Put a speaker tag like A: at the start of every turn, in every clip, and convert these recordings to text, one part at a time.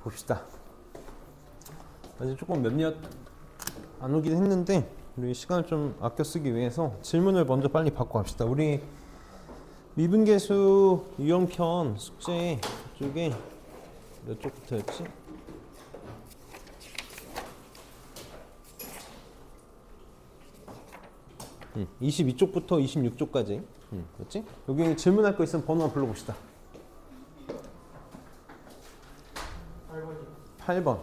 A: 봅시다. 아직 조금 몇몇 안 오긴 했는데 우리 시간을 좀 아껴 쓰기 위해서 질문을 먼저 빨리 받고 갑시다. 우리 미분계수 유형편 숙제 쪽에 몇 쪽부터였지? 22쪽부터 26쪽까지 그렇지? 여기 질문할 거 있으면 번호 한번 불러봅시다. 8번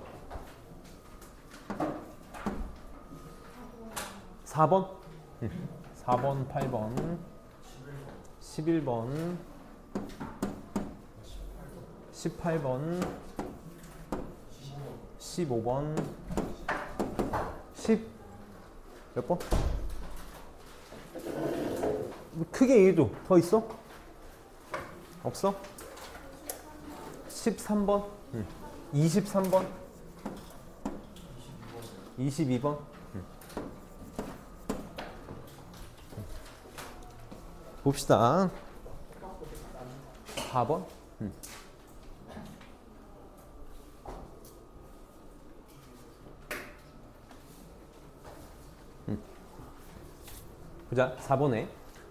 A: 4번 4번 8번 11번 18번 15번 10 몇 번? 크게 얘기해줘. 더 있어? 없어? 13번 23번 22번 봅시다. 4번 보자. 4번에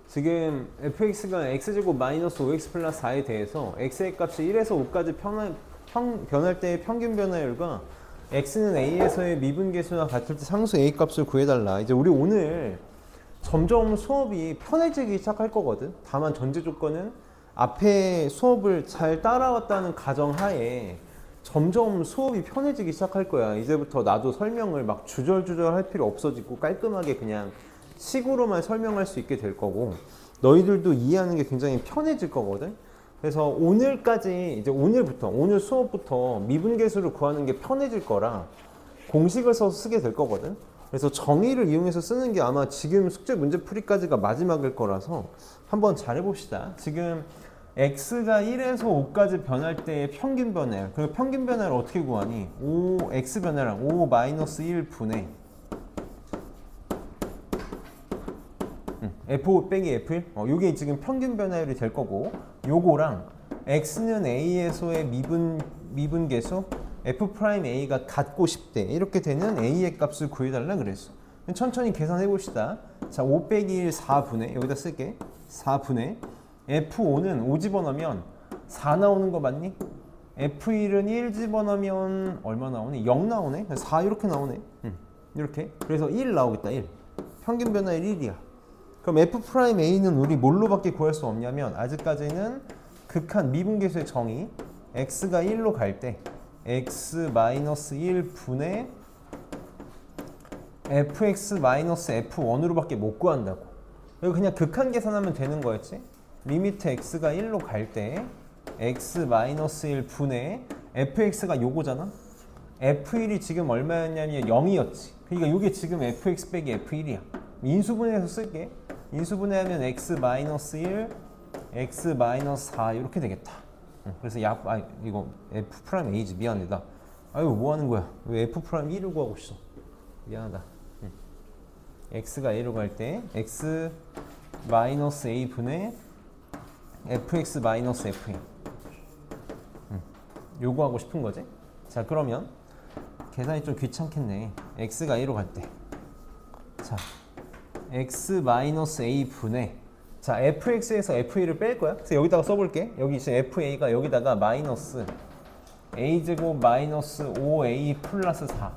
A: 지금 fx가 x제곱 마이너스 5x 플러스 4에 대해서 x의 값이 1에서 5까지 변할 때의 평균 변화율과 x는 a에서의 미분계수와 같을 때 상수 a 값을 구해달라. 이제 우리 오늘 점점 수업이 편해지기 시작할 거거든. 다만 전제 조건은 앞에 수업을 잘 따라왔다는 가정하에 점점 수업이 편해지기 시작할 거야. 이제부터 나도 설명을 막 주절주절 할 필요 없어지고 깔끔하게 그냥 식으로만 설명할 수 있게 될 거고 너희들도 이해하는 게 굉장히 편해질 거거든. 그래서 오늘까지 이제 오늘 수업부터 미분계수를 구하는 게 편해질 거라 공식을 써서 쓰게 될 거거든. 그래서 정의를 이용해서 쓰는 게 아마 지금 숙제 문제 풀이까지가 마지막일 거라서 한번 잘 해봅시다. 지금 x가 1에서 5까지 변할 때의 평균 변화율. 그리고 평균 변화를 어떻게 구하니? x 변화량 5 마이너스 1분의 F5 빼기 F1 요게 지금 평균 변화율이 될 거고 요거랑 x는 a에서의 미분계수 F'A가 같고 싶대. 이렇게 되는 a의 값을 구해달라 그랬어. 천천히 계산해 봅시다. 자, 5 빼기 1 4분의 여기다 쓸게. 4분의 F5는 5 집어넣으면 4 나오는 거 맞니? F1은 1 집어넣으면 얼마 나오니? 0 나오네. 4 이렇게 나오네. 이렇게. 그래서 1 나오겠다. 1. 평균 변화율 1이야. 그럼 F'A는 우리 뭘로밖에 구할 수 없냐면 아직까지는 극한 미분계수의 정의 x가 1로 갈 때 x-1분의 fx-f1으로 밖에 못 구한다고. 여기 그냥 극한 계산하면 되는 거였지. 리미트 x가 1로 갈 때 x-1분의 fx가 요거잖아. f1이 지금 얼마였냐면 0이었지. 그러니까 이게 지금 fx 빼기 f1이야. 인수분해해서 쓸게. 인수분해하면 x-1, x-4 이렇게 되겠다. 그래서 이거 F'A지. 미안하다. 아유 뭐 하는 거야? 왜 F'1을 구하고 있어? 미안하다. x가 a로 갈 때 x-a 분의 fx-f1 요거 하고 싶은 거지? 자, 그러면 계산이 좀 귀찮겠네. x가 a로 갈 때 자, x-a 분의 자, fx에서 f1을 뺄 거야. 그래서 여기다가 써볼게. 여기 지금 fa가 여기다가 마이너스 a제곱 마이너스 5a 플러스 4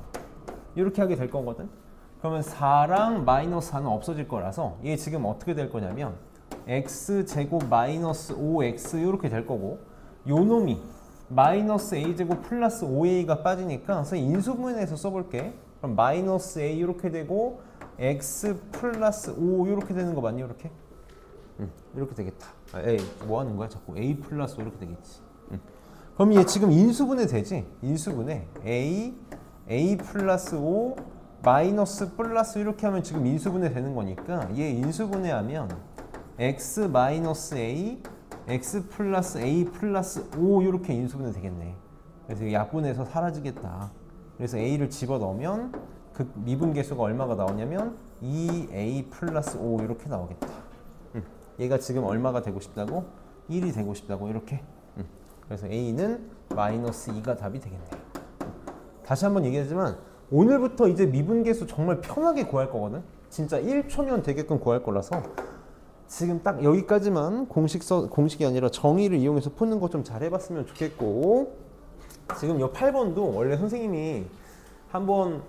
A: 이렇게 하게 될 거거든. 그러면 4랑 마이너스 4는 없어질 거라서 얘 지금 어떻게 될 거냐면 x제곱 마이너스 5x 이렇게 될 거고 요 놈이 마이너스 a제곱 플러스 5a가 빠지니까 그래서 인수분해해서 써볼게. 그럼 마이너스 a 이렇게 되고 x 플러스 5 이렇게 되는 거 맞니? 이렇게? 이렇게 되겠다. 에이, 뭐 하는 거야? 자꾸 a 플러스 5 이렇게 되겠지. 그럼 얘 지금 인수분해 되지? 인수분해 a 플러스 5 마이너스 플러스 이렇게 하면 지금 인수분해 되는 거니까 얘 인수분해하면 x 마이너스 a x 플러스 a 플러스 5 이렇게 인수분해 되겠네. 그래서 약분해서 사라지겠다. 그래서 a를 집어넣으면 그 미분계수가 얼마가 나오냐면 2a 플러스 5 이렇게 나오겠다. 얘가 지금 얼마가 되고 싶다고? 1이 되고 싶다고 이렇게. 그래서 a는 마이너스 2가 답이 되겠네요. 다시 한번 얘기하지만 오늘부터 이제 미분계수 정말 편하게 구할 거거든. 진짜 1초면 되게끔 구할 거라서 지금 딱 여기까지만 공식이 아니라 정의를 이용해서 푸는 거 좀 잘 해봤으면 좋겠고, 지금 이 8번도 원래 선생님이 한번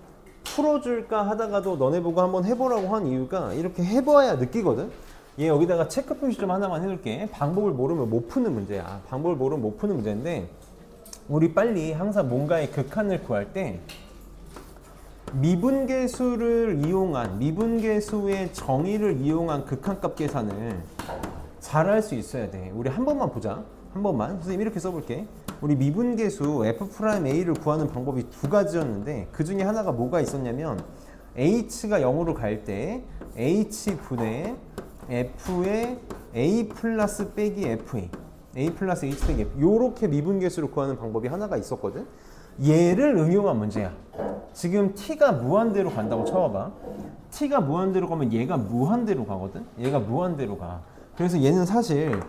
A: 풀어줄까 하다가도 너네 보고 한번 해보라고 한 이유가 이렇게 해봐야 느끼거든. 얘 여기다가 체크 표시 좀 하나만 해둘게. 방법을 모르면 못 푸는 문제야. 방법을 모르면 못 푸는 문제인데, 우리 빨리 항상 뭔가의 극한을 구할 때 미분계수를 이용한, 미분계수의 정의를 이용한 극한값 계산을 잘 할 수 있어야 돼. 우리 한 번만 보자. 한 번만. 선생님 이렇게 써볼게. 우리 미분계수 F'A를 구하는 방법이 두 가지였는데 그 중에 하나가 뭐가 있었냐면, H가 0으로 갈 때 H분의 F의 A 플러스 빼기 FA, A 플러스 H 빼기 F, 요렇게 미분계수를 구하는 방법이 하나가 있었거든. 얘를 응용한 문제야. 지금 t가 무한대로 간다고 쳐봐봐. t가 무한대로 가면 얘가 무한대로 가거든. 얘가 무한대로 가. 그래서 얘는 사실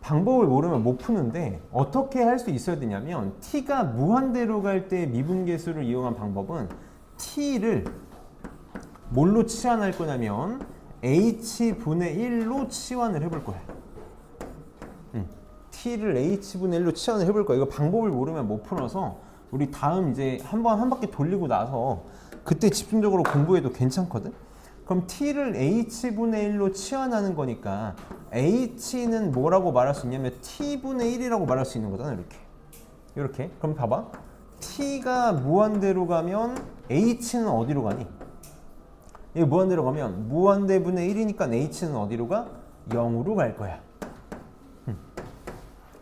A: 방법을 모르면 못 푸는데 어떻게 할 수 있어야 되냐면, t가 무한대로 갈 때 미분계수를 이용한 방법은 t를 뭘로 치환할 거냐면 h분의 1로 치환을 해볼 거야. t를 h분의 1로 치환을 해볼 거야. 이거 방법을 모르면 못 풀어서 우리 다음 이제 한 바퀴 돌리고 나서 그때 집중적으로 공부해도 괜찮거든. 그럼 t를 h분의 1로 치환하는 거니까 h는 뭐라고 말할 수 있냐면 t분의 1이라고 말할 수 있는 거잖아. 이렇게. 그럼 봐봐. t가 무한대로 가면 h는 어디로 가니? 이거 무한대로 가면 무한대분의 1이니까 h는 어디로 가? 0으로 갈 거야.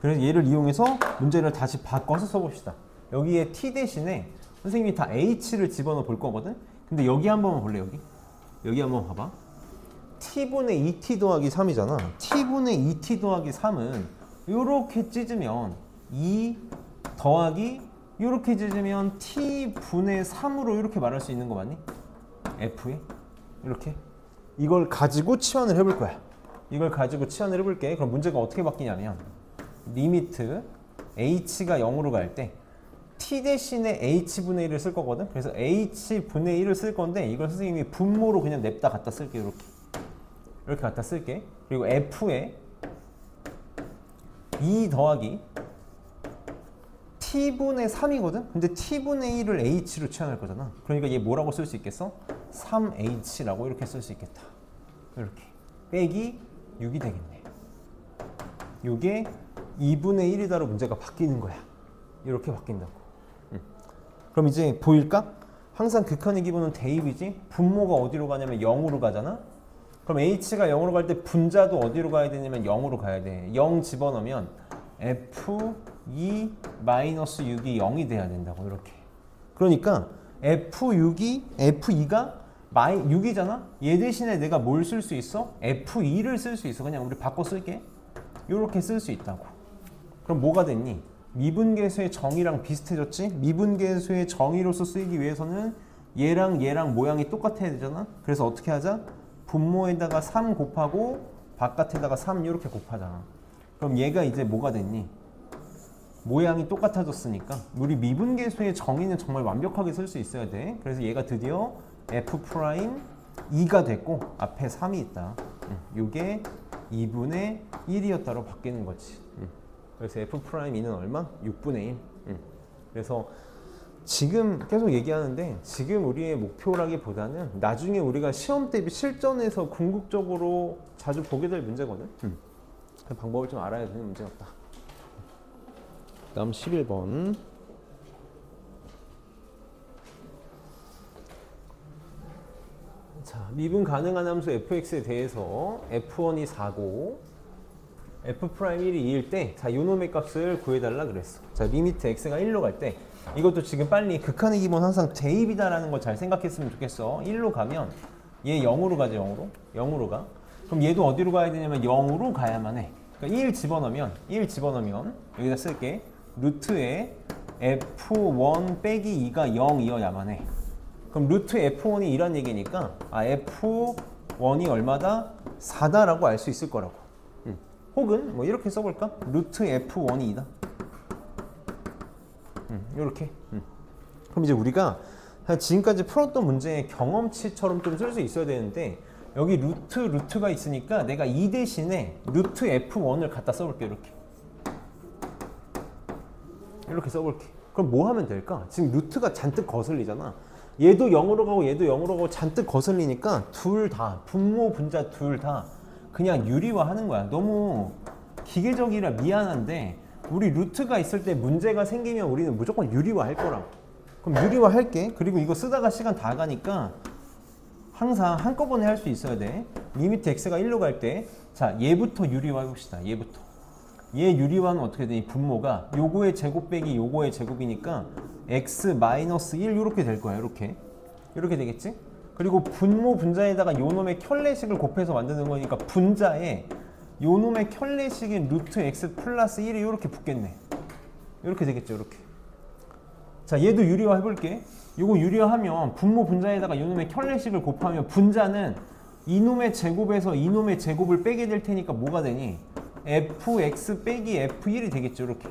A: 그래서 얘를 이용해서 문제를 다시 바꿔서 써봅시다. 여기에 t 대신에 선생님이 다 h를 집어넣어 볼 거거든. 근데 여기 한번 볼래? 여기 한번 봐봐. t분의 2t 더하기 3이잖아. t분의 2t 더하기 3은 요렇게 찢으면 2 더하기 요렇게 찢으면 t분의 3으로 이렇게 말할 수 있는 거 맞니? f에 이렇게. 이걸 가지고 치환을 해볼 거야. 이걸 가지고 치환을 해볼게. 그럼 문제가 어떻게 바뀌냐면, 리미트 h가 0으로 갈 때 t 대신에 h분의 1을 쓸 거거든. 그래서 h분의 1을 쓸 건데 이걸 선생님이 분모로 그냥 냅다 갖다 쓸게. 이렇게 갖다 쓸게. 그리고 f에 2 더하기 t분의 3이거든. 근데 t분의 1을 h로 치환할 거잖아. 그러니까 얘 뭐라고 쓸 수 있겠어? 3h라고 이렇게 쓸 수 있겠다. 이렇게 빼기 6이 되겠네. 이게 2분의 1이다로 문제가 바뀌는 거야. 이렇게 바뀐다고. 그럼 이제 보일까? 항상 극한의 기본은 대입이지. 분모가 어디로 가냐면 0으로 가잖아. 그럼 h가 0으로 갈 때 분자도 어디로 가야 되냐면 0으로 가야 돼. 0 집어넣으면 f2 마이너스 6이 0이 돼야 된다고. 이렇게. 그러니까 f2가 6이잖아. 얘 대신에 내가 뭘 쓸 수 있어? f2를 쓸 수 있어. 그냥 우리 바꿔 쓸게. 이렇게 쓸 수 있다고. 그럼 뭐가 됐니? 미분계수의 정의랑 비슷해졌지? 미분계수의 정의로서 쓰이기 위해서는 얘랑 모양이 똑같아야 되잖아? 그래서 어떻게 하자? 분모에다가 3 곱하고 바깥에다가 3 이렇게 곱하잖아. 그럼 얘가 이제 뭐가 됐니? 모양이 똑같아졌으니까 우리 미분계수의 정의는 정말 완벽하게 쓸 수 있어야 돼. 그래서 얘가 드디어 F'2가 됐고 앞에 3이 있다. 이게 2분의 1이었다로 바뀌는 거지. 그래서 F'2는 얼마? 6분의 1. 그래서 지금 계속 얘기하는데 지금 우리의 목표라기보다는 나중에 우리가 시험 대비 실전에서 궁극적으로 자주 보게 될 문제거든. 그 방법을 좀 알아야 되는 문제였다. 다음 11번. 자, 미분 가능한 함수 fx에 대해서 f1이 4고 f'1이 2일 때, 자, 요놈의 값을 구해달라 그랬어. 자, 리미트 x가 1로 갈 때, 이것도 지금 빨리 극한의 기본 항상 대입이다라는 걸 잘 생각했으면 좋겠어. 1로 가면 얘 0으로 가지. 0으로 가. 그럼 얘도 어디로 가야 되냐면 0으로 가야만 해. 그러니까 1 집어넣으면 여기다 쓸게. 루트에 f1 빼기 2가 0이어야만 해. 그럼 루트 f1이 2란 얘기니까 f1이 얼마다? 4다라고 알 수 있을 거라고. 혹은 뭐 이렇게 써볼까? 루트 f1이 2다. 이렇게. 그럼 이제 우리가 지금까지 풀었던 문제의 경험치처럼 좀 쓸 수 있어야 되는데 여기 루트가 있으니까 내가 이 대신에 루트 F1을 갖다 써볼게. 이렇게 써볼게. 그럼 뭐 하면 될까? 지금 루트가 잔뜩 거슬리잖아. 얘도 0으로 가고 얘도 0으로 가고 잔뜩 거슬리니까 둘 다 분모 분자 둘 다 그냥 유리화 하는 거야. 너무 기계적이라 미안한데 우리 루트가 있을 때 문제가 생기면 우리는 무조건 유리화 할 거라고. 그럼 유리화 할게. 그리고 이거 쓰다가 시간 다 가니까 항상 한꺼번에 할 수 있어야 돼. 리미트 x가 1로 갈 때 자 얘부터 유리화 해봅시다. 얘 유리화는 어떻게 되니? 분모가 요거의 제곱 빼기 요거의 제곱이니까 x-1 이렇게 될 거야. 이렇게 되겠지? 그리고 분모 분자에다가 요놈의 켤레식을 곱해서 만드는 거니까 분자에 요놈의 켤레식인 루트 x 플러스 1이 이렇게 붙겠네. 이렇게 되겠죠. 이렇게. 자 얘도 유리화 해볼게. 요거 유리화하면 분모 분자에다가 요놈의 켤레식을 곱하면 분자는 이놈의 제곱에서 이놈의 제곱을 빼게 될 테니까 뭐가 되니? fx 빼기 f1이 되겠죠. 이렇게.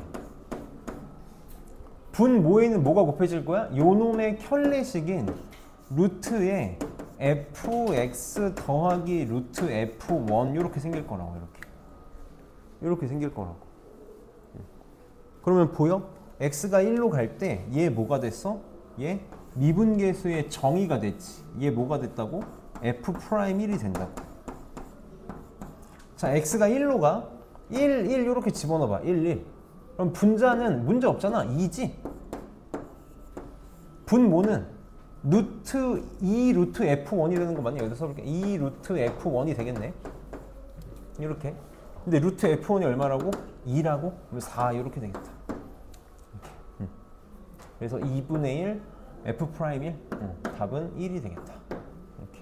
A: 분모에는 뭐가 곱해질 거야? 요놈의 켤레식인 루트에 fx 더하기 루트 f1 이렇게 생길 거라고. 이렇게 생길 거라고. 그러면 보여? x가 1로 갈 때 얘 뭐가 됐어? 얘 미분계수의 정의가 됐지. 얘 뭐가 됐다고? f'1이 된다고. 자 x가 1로 가. 1 이렇게 집어넣어봐. 1 그럼 분자는 문제 없잖아. 2지. 분모는 루트 2 루트 f1이 되는 거 맞냐? 여기다 써볼게. 2 루트 f1이 되겠네. 이렇게. 근데 루트 f1이 얼마라고? 2라고? 그럼 4 이렇게 되겠다. 이렇게. 그래서 2분의 1 f'1 답은 1이 되겠다. 이렇게.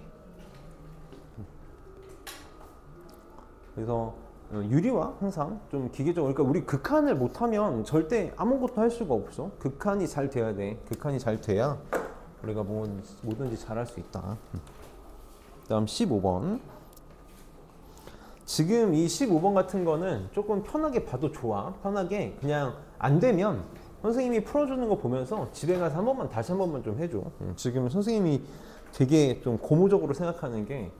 A: 그래서 유리화 항상 좀 기계적으로. 그러니까 우리 극한을 못하면 절대 아무것도 할 수가 없어. 극한이 잘 돼야 돼. 극한이 잘 돼야 우리가 뭐든지 잘할 수 있다. 다음 15번. 지금 이 15번 같은 거는 조금 편하게 봐도 좋아. 편하게 그냥 안 되면 선생님이 풀어주는 거 보면서 집에 가서 다시 한 번만 좀 해줘. 지금 선생님이 되게 좀 고무적으로 생각하는 게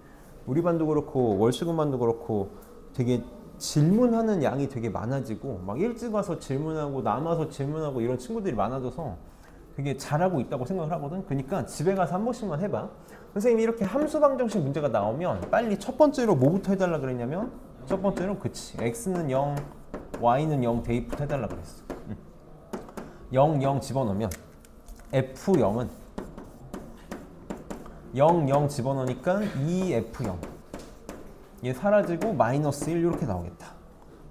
A: 우리 반도 그렇고 월수금 반도 그렇고 되게 질문하는 양이 되게 많아지고 막 일찍 와서 질문하고 남아서 질문하고 이런 친구들이 많아져서 되게 잘하고 있다고 생각을 하거든. 그러니까 집에 가서 한 번씩만 해봐. 선생님이 이렇게 함수 방정식 문제가 나오면 빨리 첫 번째로 뭐부터 해달라 그랬냐면 첫 번째로 그치 x는 0 y는 0 대입부터 해달라 그랬어. 0 집어넣으면 f0은 0 집어넣으니까 2f0 얘 사라지고 마이너스 1 이렇게 나오겠다.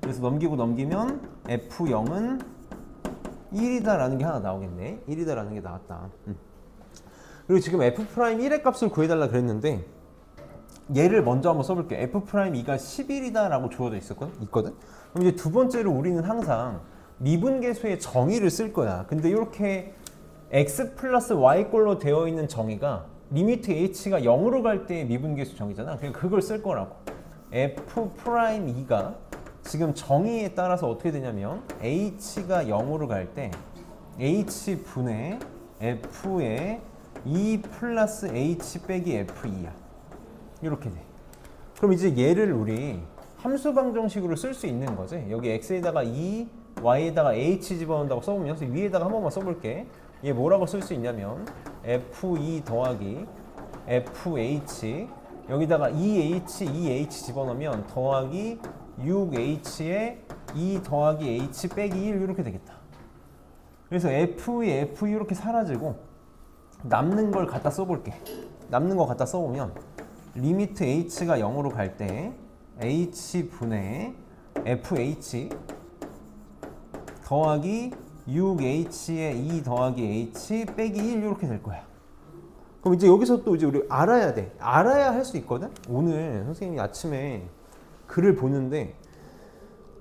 A: 그래서 넘기면 f0은 1이다 라는 게 하나 나오겠네. 1이다 라는 게 나왔다. 그리고 지금 f'1의 값을 구해달라 그랬는데 얘를 먼저 한번 써볼게요. f'2가 11이다 라고 주어져 있거든? 그럼 이제 두 번째로 우리는 항상 미분계수의 정의를 쓸 거야. 근데 이렇게 x 플러스 y꼴로 되어 있는 정의가 리미트 h가 0으로 갈 때의 미분계수 정의잖아. 그러니까 그걸 쓸 거라고. f'2가 지금 정의에 따라서 어떻게 되냐면 h가 0으로 갈 때 h분의 f의 2 플러스 h 빼기 f2야. 이렇게 돼. 그럼 이제 얘를 우리 함수 방정식으로 쓸 수 있는 거지. 여기 x에다가 2, y에다가 h 집어넣는다고 써보면 위에다가 한 번만 써볼게. 얘 뭐라고 쓸 수 있냐면 f2 더하기 fh 여기다가 2h 집어넣으면 더하기 6h에 2 더하기 h 빼기 1 이렇게 되겠다. 그래서 f 이렇게 사라지고 남는 걸 갖다 써볼게. 남는 거 갖다 써보면 리미트 h가 0으로 갈 때 h분의 fh 더하기 6h에 2 더하기 h 빼기 1 이렇게 될 거야. 그럼 이제 여기서 또 이제 우리 알아야 돼. 알아야 할 수 있거든. 오늘 선생님이 아침에 글을 보는데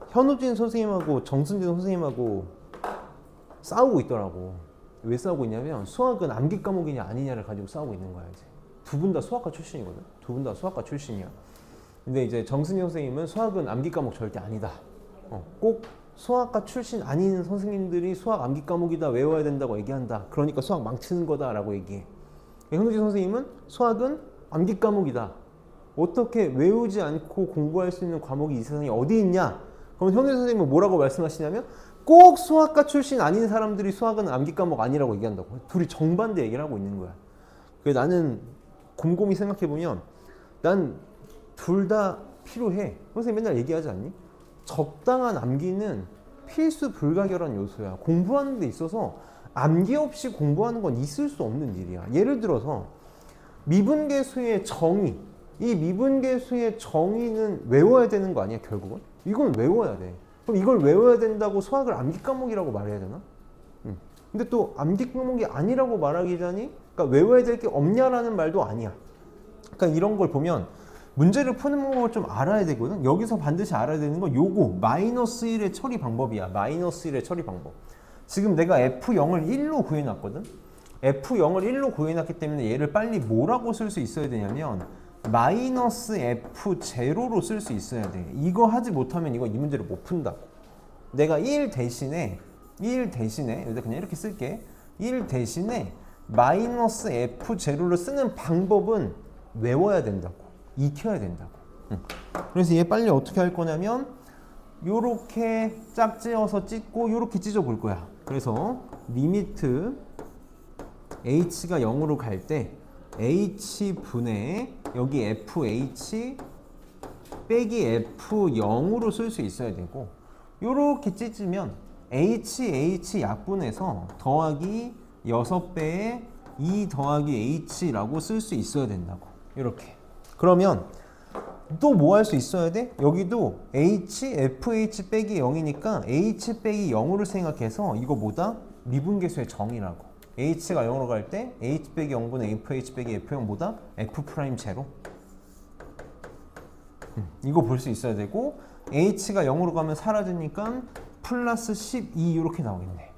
A: 현우진 선생님하고 정순진 선생님하고 싸우고 있더라고. 왜 싸우고 있냐면 수학은 암기 과목이냐 아니냐를 가지고 싸우고 있는 거야. 이제 두 분 다 수학과 출신이거든. 두 분 다 수학과 출신이야. 근데 이제 정순진 선생님은 수학은 암기 과목 절대 아니다. 꼭 수학과 출신 아닌 선생님들이 수학 암기 과목이다 외워야 된다고 얘기한다. 그러니까 수학 망치는 거다 라고 얘기해. 현우지 선생님은 수학은 암기 과목이다. 어떻게 외우지 않고 공부할 수 있는 과목이 이 세상에 어디 있냐? 그럼 현우지 선생님은 뭐라고 말씀하시냐면 꼭 수학과 출신 아닌 사람들이 수학은 암기 과목 아니라고 얘기한다고. 둘이 정반대 얘기를 하고 있는 거야. 그래서 나는 곰곰이 생각해보면 난 둘 다 필요해. 선생님 맨날 얘기하지 않니? 적당한 암기는 필수 불가결한 요소야. 공부하는 데 있어서 암기 없이 공부하는 건 있을 수 없는 일이야. 예를 들어서 미분계수의 정의, 이 미분계수의 정의는 외워야 되는 거 아니야 결국은? 이건 외워야 돼. 그럼 이걸 외워야 된다고 수학을 암기 과목이라고 말해야 되나? 근데 또 암기 과목이 아니라고 말하기 전이 그러니까 외워야 될 게 없냐라는 말도 아니야. 그러니까 이런 걸 보면 문제를 푸는 방법을 좀 알아야 되거든. 여기서 반드시 알아야 되는 건 요거 마이너스 1의 처리 방법이야. 마이너스 1의 처리 방법. 지금 내가 F0을 1로 구해놨거든. F0을 1로 구해놨기 때문에 얘를 빨리 뭐라고 쓸 수 있어야 되냐면 마이너스 F0로 쓸 수 있어야 돼. 이거 하지 못하면 이거 이 문제를 못 푼다고. 내가 1 대신에 여기다 그냥 이렇게 쓸게. 1 대신에 마이너스 F0를 쓰는 방법은 외워야 된다고. 익혀야 된다고. 그래서 얘 빨리 어떻게 할 거냐면 요렇게 짝지어서 찢고 요렇게 찢어 볼 거야. 그래서 리미트 h가 0으로 갈 때 h분의 여기 fh 빼기 f0으로 쓸 수 있어야 되고 요렇게 찢으면 h 약분해서 더하기 6배의 2 더하기 h라고 쓸 수 있어야 된다고. 이렇게. 그러면 또 뭐 할 수 있어야 돼? 여기도 fh 빼기 0이니까 h 빼기 0으로 생각해서 이거 뭐다? 미분계수의 정의라고. h가 0으로 갈 때 h 빼기 0분의 fh 빼기 f0 뭐다? f'0. 이거 볼 수 있어야 되고 h가 0으로 가면 사라지니까 플러스 12 이렇게 나오겠네.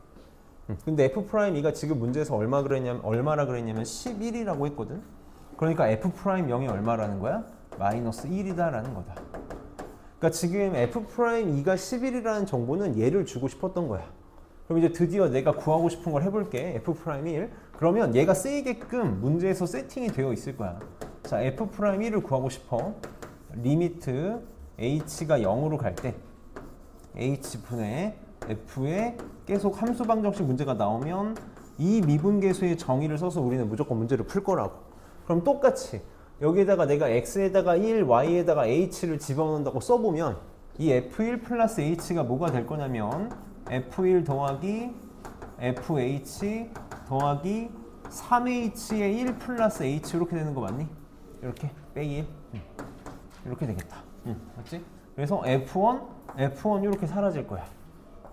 A: 근데 f'2가 지금 문제에서 얼마라 그랬냐면 11이라고 했거든. 그러니까 f'0이 얼마라는 거야? 마이너스 1이다라는 거다. 그러니까 지금 f'2가 11이라는 정보는 얘를 주고 싶었던 거야. 그럼 이제 드디어 내가 구하고 싶은 걸 해볼게. f'1. 그러면 얘가 쓰이게끔 문제에서 세팅이 되어 있을 거야. 자, f'1을 구하고 싶어. 리미트 h가 0으로 갈 때 h분의 f에 계속 함수 방정식 문제가 나오면 이 미분계수의 정의를 써서 우리는 무조건 문제를 풀 거라고. 그럼 똑같이 여기에다가 내가 x에다가 1, y에다가 h를 집어넣는다고 써보면 이 f1 플러스 h가 뭐가 될 거냐면 f1 더하기 fh 더하기 3h의 1 플러스 h 이렇게 되는 거 맞니? 이렇게 빼기 1 이렇게 되겠다. 맞지? 그래서 f1 이렇게 사라질 거야.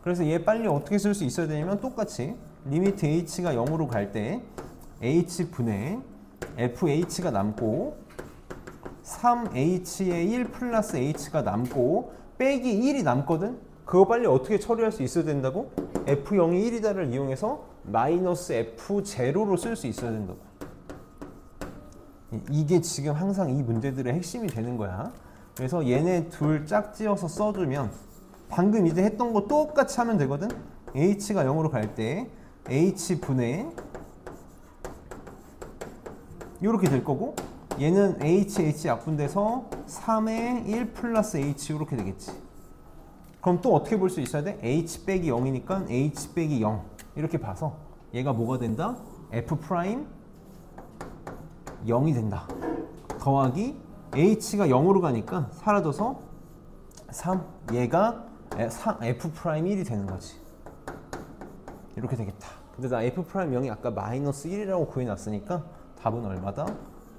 A: 그래서 얘 빨리 어떻게 쓸 수 있어야 되냐면 똑같이 리미트 h가 0으로 갈 때 h분의 fh가 남고 3h의 1 플러스 h가 남고 빼기 1이 남거든? 그거 빨리 어떻게 처리할 수 있어야 된다고? f0이 1이다를 이용해서 마이너스 f0로 쓸 수 있어야 된다고. 이게 지금 항상 이 문제들의 핵심이 되는 거야. 그래서 얘네 둘 짝지어서 써주면 방금 이제 했던 거 똑같이 하면 되거든? h가 0으로 갈 때 h분의 이렇게 될 거고 얘는 h 약분돼서 3의 1 플러스 h 이렇게 되겠지. 그럼 또 어떻게 볼 수 있어야 돼? h 빼기 0이니까 h 빼기 0 이렇게 봐서 얘가 뭐가 된다? f' 0이 된다. 더하기 h가 0으로 가니까 사라져서 3 얘가 f'1이 되는 거지. 이렇게 되겠다. 근데 나 f'0이 아까 마이너스 1이라고 구해놨으니까 답은 얼마다?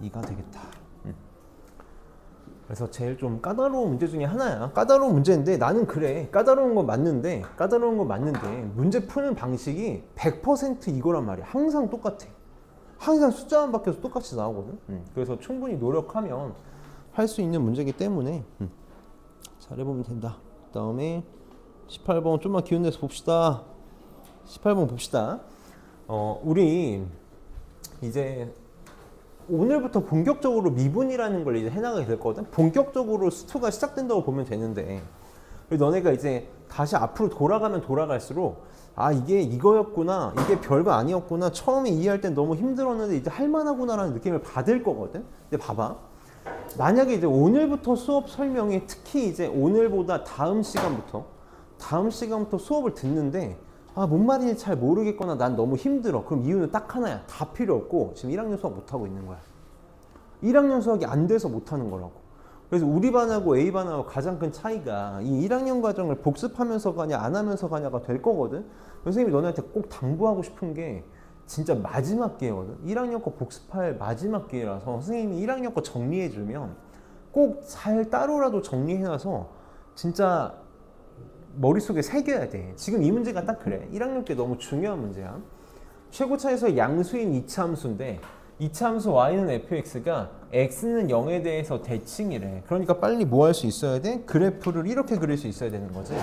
A: 2가 되겠다. 그래서 제일 좀 까다로운 문제 중에 하나야. 까다로운 문제인데 나는 그래. 까다로운 건 맞는데 문제 푸는 방식이 100% 이거란 말이야. 항상 똑같아. 항상 숫자만 바뀌어서 똑같이 나오거든. 그래서 충분히 노력하면 할 수 있는 문제이기 때문에 잘해보면 된다. 그 다음에 18번 좀만 기운 내서 봅시다. 18번 봅시다. 우리 이제 오늘부터 본격적으로 미분이라는 걸 이제 해나가게 될 거거든. 본격적으로 수투가 시작된다고 보면 되는데 그리고 너네가 이제 다시 앞으로 돌아가면 돌아갈수록 아 이게 이거였구나, 이게 별거 아니었구나, 처음에 이해할 땐 너무 힘들었는데 이제 할만하구나라는 느낌을 받을 거거든. 근데 봐봐, 만약에 이제 오늘부터 수업 설명이, 특히 이제 오늘보다 다음 시간부터 수업을 듣는데 아 뭔 말인지 잘 모르겠거나 난 너무 힘들어. 그럼 이유는 딱 하나야. 다 필요 없고 지금 1학년 수학 못하고 있는 거야. 1학년 수학이 안 돼서 못하는 거라고. 그래서 우리 반하고 A반하고 가장 큰 차이가 이 1학년 과정을 복습하면서 가냐 안 하면서 가냐가 될 거거든. 선생님이 너네한테 꼭 당부하고 싶은 게 진짜 마지막 기회거든. 1학년 거 복습할 마지막 기회라서 선생님이 1학년 거 정리해주면 꼭 잘 따로라도 정리해놔서 진짜 머릿속에 새겨야 돼. 지금 이 문제가 딱 그래. 1학년 때 너무 중요한 문제야. 최고차에서 양수인 2차 함수인데 2차 함수 y는 fx가 x는 0에 대해서 대칭이래. 그러니까 빨리 뭐 할 수 있어야 돼? 그래프를 이렇게 그릴 수 있어야 되는 거지.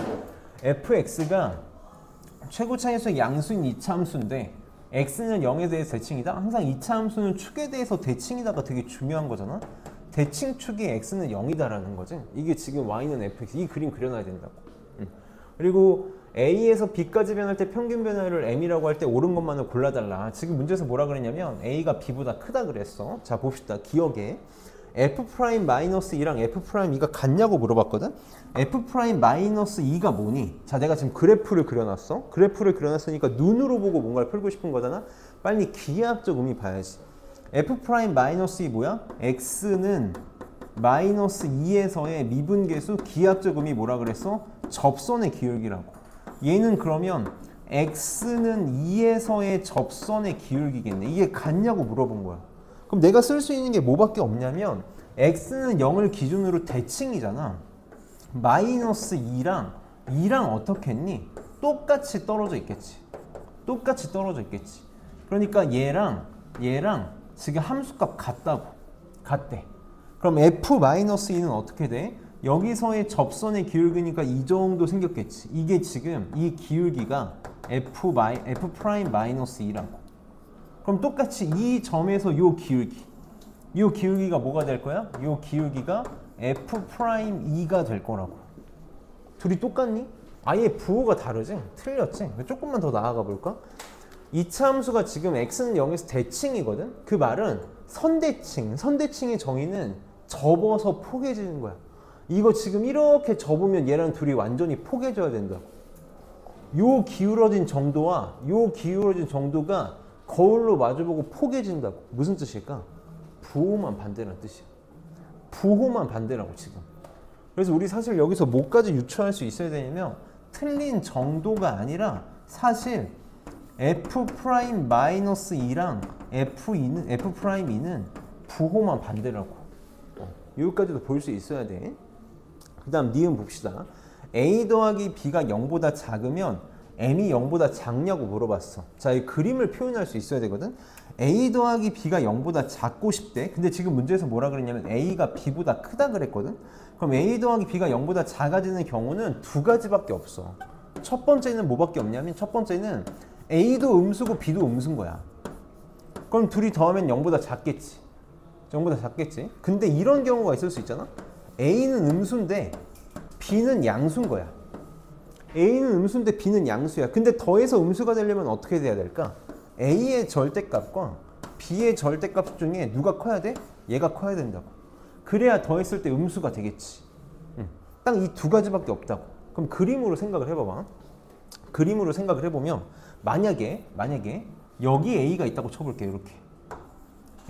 A: fx가 최고차에서 양수인 2차 함수인데 x는 0에 대해서 대칭이다. 항상 2차 함수는 축에 대해서 대칭이다가 되게 중요한 거잖아. 대칭 축이 x는 0이다라는 거지. 이게 지금 y는 fx. 이 그림 그려놔야 된다고. 그리고 A에서 B까지 변할 때 평균 변화를 M이라고 할 때 옳은 것만을 골라달라. 지금 문제에서 뭐라 그랬냐면 A가 B보다 크다 그랬어. 자 봅시다. 기억에 F'-2랑 F'2가 같냐고 물어봤거든. F'-2가 뭐니? 자 내가 지금 그래프를 그려놨어. 그래프를 그려놨으니까 눈으로 보고 뭔가를 풀고 싶은 거잖아. 빨리 기하학적 의미 봐야지. F'-2 뭐야? X는 마이너스 2에서의 미분계수. 기하학적 의미 뭐라 그랬어? 접선의 기울기라고. 얘는 그러면 x는 2에서의 접선의 기울기겠네. 이게 같냐고 물어본 거야. 그럼 내가 쓸 수 있는 게 뭐밖에 없냐면 x는 0을 기준으로 대칭이잖아. 마이너스 2랑 어떻게 했니? 똑같이 떨어져 있겠지. 똑같이 떨어져 있겠지. 그러니까 얘랑 지금 함수값 같대. 그럼 f-2는 어떻게 돼? 여기서의 접선의 기울기니까 이 정도 생겼겠지. 이게 지금 이 기울기가 F'-2라고. 그럼 똑같이 이 점에서 요 기울기가 뭐가 될 거야? 요 기울기가 F'2가 될 거라고. 둘이 똑같니? 아예 부호가 다르지? 틀렸지? 조금만 더 나아가 볼까? 2차 함수가 지금 x는 0에서 대칭이거든? 그 말은 선대칭의 정의는 접어서 포개지는 거야. 이거 지금 이렇게 접으면 얘랑 둘이 완전히 포개져야 된다고. 요 기울어진 정도와 요 기울어진 정도가 거울로 마주보고 포개진다고. 무슨 뜻일까? 부호만 반대라는 뜻이야. 부호만 반대라고 지금. 그래서 우리 사실 여기서 뭐까지 유추할 수 있어야 되냐면 틀린 정도가 아니라 사실 F'-2랑 F'2는 부호만 반대라고. 여기까지도 볼 수 있어야 돼. 그 다음 니은 봅시다. A 더하기 B가 0보다 작으면 M이 0보다 작냐고 물어봤어. 자, 이 그림을 표현할 수 있어야 되거든. A 더하기 B가 0보다 작고 싶대. 근데 지금 문제에서 뭐라 그랬냐면 A가 B보다 크다 그랬거든. 그럼 A 더하기 B가 0보다 작아지는 경우는 두 가지밖에 없어. 첫 번째는 뭐밖에 없냐면 첫 번째는 A도 음수고 B도 음수인 거야. 그럼 둘이 더하면 0보다 작겠지. 0보다 작겠지. 근데 이런 경우가 있을 수 있잖아. A는 음수인데 B는 양수인 거야. A는 음수인데 B는 양수야. 근데 더해서 음수가 되려면 어떻게 돼야 될까? A의 절대값과 B의 절대값 중에 누가 커야 돼? 얘가 커야 된다고. 그래야 더했을 때 음수가 되겠지. 딱 이 두 가지밖에 없다고. 그럼 그림으로 생각을 해봐봐. 그림으로 생각을 해보면 만약에 여기 A가 있다고 쳐볼게. 이렇게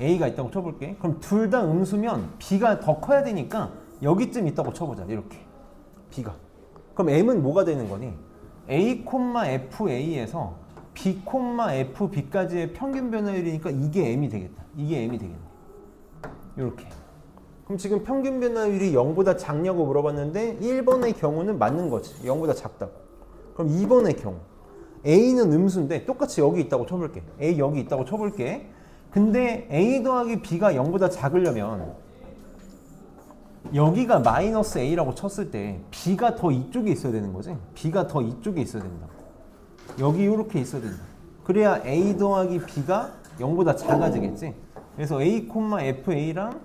A: A가 있다고 쳐볼게. 그럼 둘 다 음수면 B가 더 커야 되니까 여기쯤 있다고 쳐보자. 이렇게 B가. 그럼 M은 뭐가 되는 거니? A, FA에서 B, FB까지의 평균 변화율이니까 이게 M이 되겠다. 이게 M이 되겠네. 이렇게. 그럼 지금 평균 변화율이 0보다 작냐고 물어봤는데 1번의 경우는 맞는 거지. 0보다 작다고. 그럼 2번의 경우 A는 음수인데 똑같이 여기 있다고 쳐볼게. A 여기 있다고 쳐볼게. 근데 A 더하기 B가 0보다 작으려면 여기가 마이너스 A라고 쳤을 때 B가 더 이쪽에 있어야 되는 거지. B가 더 이쪽에 있어야 된다. 여기 이렇게 있어야 된다. 그래야 A 더하기 B가 0보다 작아지겠지. 그래서 A, FA랑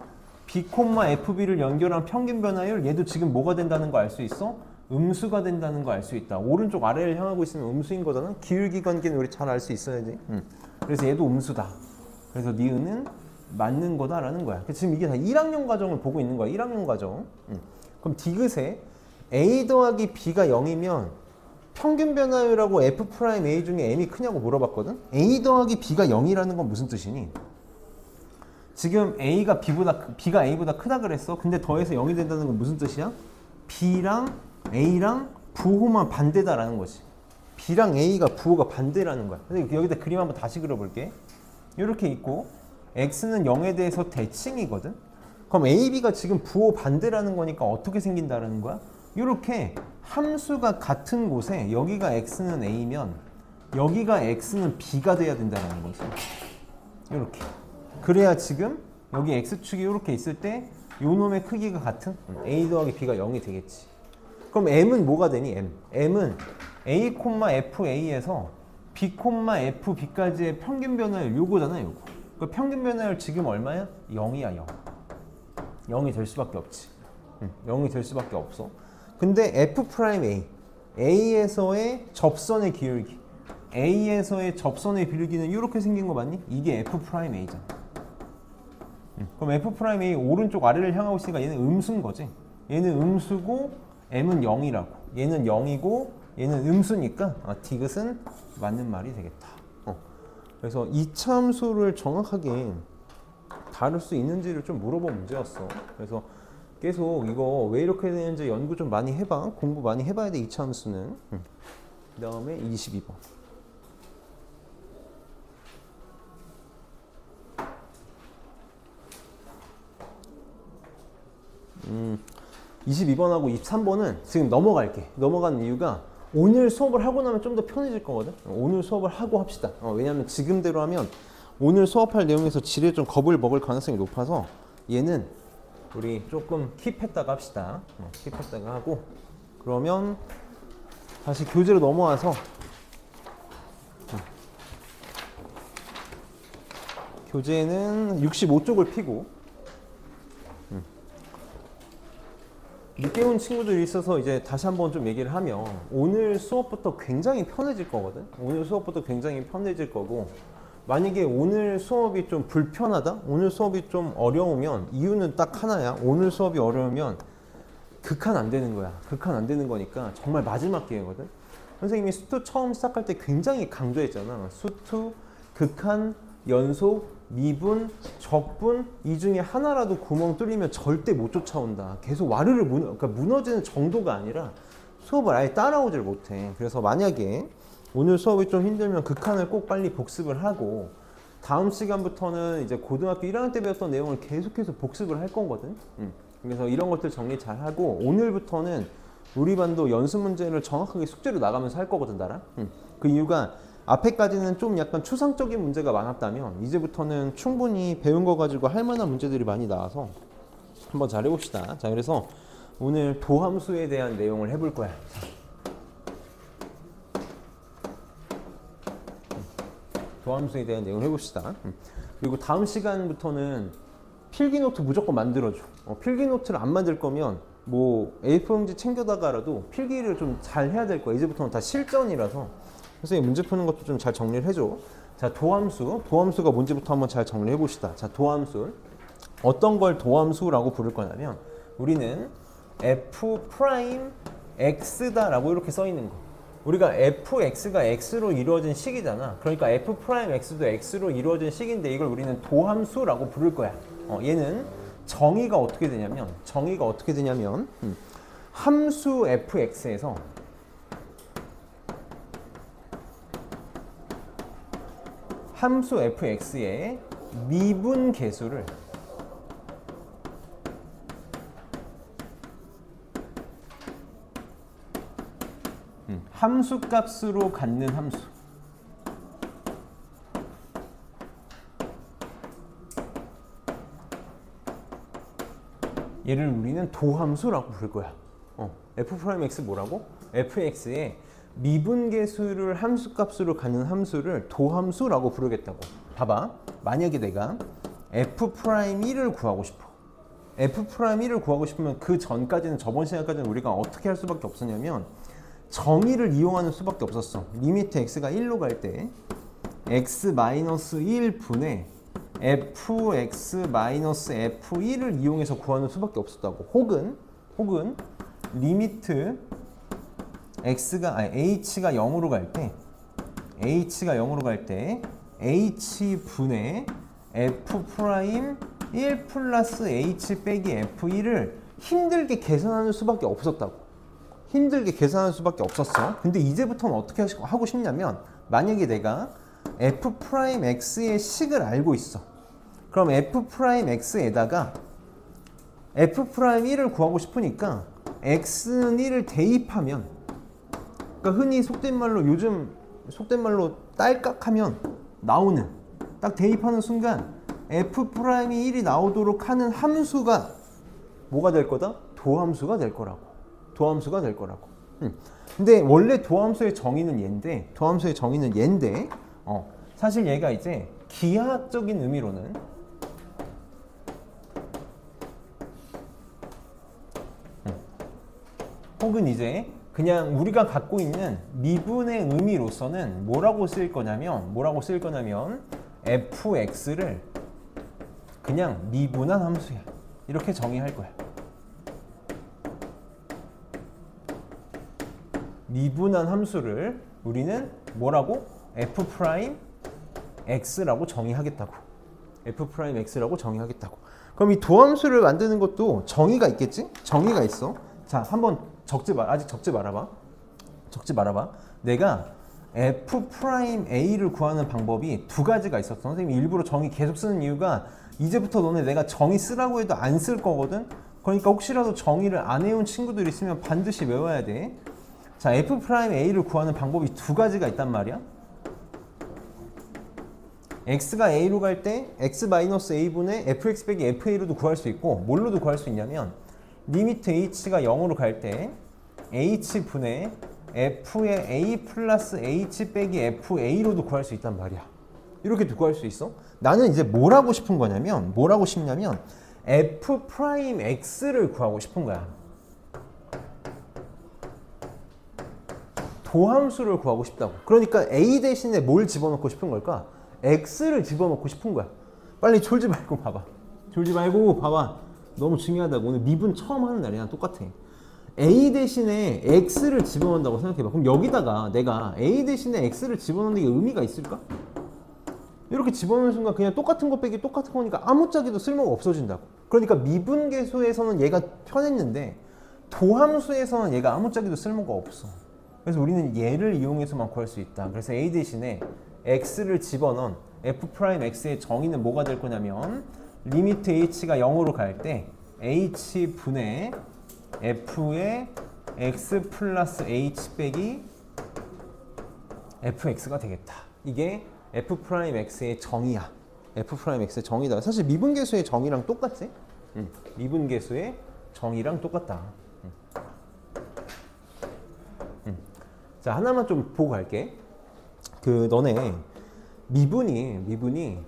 A: B, FB를 연결한 평균 변화율, 얘도 지금 뭐가 된다는 거 알 수 있어? 음수가 된다는 거 알 수 있다. 오른쪽 아래를 향하고 있으면 음수인 거잖아. 기울기 관계는 우리 잘 알 수 있어야지. 그래서 얘도 음수다. 그래서 니은은 맞는 거다라는 거야. 지금 이게 다 1학년 과정을 보고 있는 거야. 1학년 과정. 그럼 디귿에 a 더하기 b가 0이면 평균 변화율하고 f'A 중에 m이 크냐고 물어봤거든. a 더하기 b가 0이라는 건 무슨 뜻이니? 지금 b가 a보다 크다 그랬어. 근데 더해서 0이 된다는 건 무슨 뜻이야? b랑 a랑 부호만 반대다라는 거지. b랑 a가 부호가 반대라는 거야. 근데 여기다 그림 한번 다시 그려볼게. 이렇게 있고 x는 0에 대해서 대칭이거든. 그럼 a, b가 지금 부호 반대라는 거니까 어떻게 생긴다라는 거야? 이렇게 함수가 같은 곳에 여기가 x는 a면 여기가 x는 b가 돼야 된다는 거지. 이렇게. 그래야 지금 여기 x축이 이렇게 있을 때 요 놈의 크기가 같은 a 더하기 b가 0이 되겠지. 그럼 m은 뭐가 되니? m은 a, fa에서 b, fb까지의 평균 변화율 요거잖아. 요거. 그 평균 변화율 지금 얼마야? 0이야. 0. 0이 될 수밖에 없지. 0이 될 수밖에 없어. 근데 f'A, A에서의 접선의 기울기, A에서의 접선의 기울기는 이렇게 생긴 거 맞니? 이게 f'A잖아. 그럼 f'A 오른쪽 아래를 향하고 있으니까 얘는 음수인 거지. 얘는 음수고 m은 0이라고. 얘는 0이고 얘는 음수니까 디귿은 맞는 말이 되겠다. 그래서 이차 함수를 정확하게 다룰 수 있는지를 좀 물어본 문제였어. 그래서 계속 이거 왜 이렇게 되는지 연구 좀 많이 해봐. 공부 많이 해봐야 돼. 이차 함수는. 그 다음에 22번. 22번하고 23번은 지금 넘어갈게. 넘어가는 이유가 오늘 수업을 하고 나면 좀 더 편해질 거거든. 오늘 수업을 하고 합시다. 왜냐면 지금대로 하면 오늘 수업할 내용에서 지레 좀 겁을 먹을 가능성이 높아서 얘는 우리 조금 킵했다가 합시다. 킵했다가 하고 그러면 다시 교재로 넘어와서 교재는 65쪽을 피고 늦게 온 친구들이 있어서 이제 다시 한번 좀 얘기를 하면 오늘 수업부터 굉장히 편해질 거거든. 오늘 수업부터 굉장히 편해질 거고 만약에 오늘 수업이 좀 불편하다? 오늘 수업이 좀 어려우면 이유는 딱 하나야. 오늘 수업이 어려우면 극한 안 되는 거야. 극한 안 되는 거니까 정말 마지막 기회거든. 선생님이 수투 처음 시작할 때 굉장히 강조했잖아. 수투, 극한, 연속, 미분, 적분 이 중에 하나라도 구멍 뚫리면 절대 못 쫓아온다. 계속 와르르 그러니까 무너지는 정도가 아니라 수업을 아예 따라오질 못해. 그래서 만약에 오늘 수업이 좀 힘들면 극한을 꼭 빨리 복습을 하고 다음 시간부터는 이제 고등학교 1학년 때 배웠던 내용을 계속해서 복습을 할 거거든. 그래서 이런 것들 정리 잘 하고 오늘부터는 우리 반도 연습 문제를 정확하게 숙제로 나가면서 할 거거든, 나랑. 그 이유가 앞에까지는 좀 약간 추상적인 문제가 많았다면 이제부터는 충분히 배운 거 가지고 할 만한 문제들이 많이 나와서 한번 잘 해봅시다. 자, 그래서 오늘 도함수에 대한 내용을 해볼 거야. 도함수에 대한 내용을 해봅시다. 그리고 다음 시간부터는 필기노트 무조건 만들어줘. 필기노트를 안 만들 거면 뭐 A4용지 챙겨다가라도 필기를 좀 잘 해야 될 거야. 이제부터는 다 실전이라서 선생님 문제 푸는 것도 좀 잘 정리를 해줘. 자, 도함수가 뭔지부터 한번 잘 정리해 봅시다. 자, 도함수 어떤 걸 도함수라고 부를 거냐면 우리는 f'x다 라고 이렇게 써 있는 거. 우리가 fx가 x로 이루어진 식이잖아. 그러니까 f'x도 x로 이루어진 식인데 이걸 우리는 도함수라고 부를 거야. 얘는 정의가 어떻게 되냐면 함수 fx에서 함수 fx의 미분 계수를 함수 값으로 갖는 함수. 얘를 우리는 도함수라고 부를 거야. f'x 뭐라고? fx의 미분계수를 함수값으로 갖는 함수를 도함수라고 부르겠다고. 봐봐. 만약에 내가 f'1을 구하고 싶어. f'1을 구하고 싶으면 그 전까지는 저번 시간까지는 우리가 어떻게 할 수밖에 없었냐면 정의를 이용하는 수밖에 없었어. 리미트 x가 1로 갈 때 x-1분의 fx-f1을 이용해서 구하는 수밖에 없었다고. 혹은 리미트 h가 0으로 갈 때 h분의 f'1 플러스 h 빼기 f1을 힘들게 계산하는 수밖에 없었다고. 힘들게 계산하는 수밖에 없었어. 근데 이제부터는 어떻게 하고 싶냐면 만약에 내가 f'x의 식을 알고 있어. 그럼 f'x에다가 f'1을 구하고 싶으니까 x는 1을 대입하면, 그러니까 흔히 속된 말로 딸깍하면 나오는, 딱 대입하는 순간 f'이 1이 나오도록 하는 함수가 뭐가 될 거다? 도함수가 될 거라고. 근데 원래 도함수의 정의는 얘인데, 사실 얘가 이제 기하학적인 의미로는 혹은 이제 그냥 우리가 갖고 있는 미분의 의미로서는 뭐라고 쓰일 거냐면 fx를 그냥 미분한 함수야. 이렇게 정의할 거야. 미분한 함수를 우리는 뭐라고? f'x라고 정의하겠다고. f'x라고 정의하겠다고. 그럼 이 도함수를 만드는 것도 정의가 있겠지? 정의가 있어. 자, 한번 아직 적지 말아봐. 내가 f'a를 구하는 방법이 두 가지가 있었어. 선생님이 일부러 정의 계속 쓰는 이유가 이제부터 너네 내가 정의 쓰라고 해도 안 쓸 거거든. 그러니까 혹시라도 정의를 안 해온 친구들 있으면 반드시 외워야 돼. 자, f'a를 구하는 방법이 두 가지가 있단 말이야. x가 a로 갈 때 x-a분의 fx 빼기 fa로도 구할 수 있고, 뭘로도 구할 수 있냐면 리미트 h가 0으로 갈 때 h분의 f의 a 플러스 h 빼기 fa로도 구할 수 있단 말이야. 이렇게도 구할 수 있어. 나는 이제 뭘 하고 싶은 거냐면 f'x를 구하고 싶은 거야. 도함수를 구하고 싶다고. 그러니까 a 대신에 뭘 집어넣고 싶은 걸까? x를 집어넣고 싶은 거야. 빨리 졸지 말고 봐봐. 너무 중요하다고. 오늘 미분 처음 하는 날이랑 똑같아. a 대신에 x를 집어넣는다고 생각해봐. 그럼 여기다가 내가 a 대신에 x를 집어넣는 게 의미가 있을까? 이렇게 집어넣는 순간 그냥 똑같은 거 빼기 똑같은 거니까 아무짝에도 쓸모가 없어진다고. 그러니까 미분계수에서는 얘가 편했는데 도함수에서는 얘가 아무짝에도 쓸모가 없어. 그래서 우리는 얘를 이용해서만 구할 수 있다. 그래서 a 대신에 x를 집어넣은 f'x의 정의는 뭐가 될 거냐면 리미트 h가 0으로 갈 때 h분의 f의 x 플러스 h 빼기 fx가 되겠다. 이게 f'x의 정의야. f'x의 정의다. 사실 미분계수의 정의랑 똑같지? 미분계수의 정의랑 똑같다. 자, 하나만 좀 보고 갈게. 너네 미분이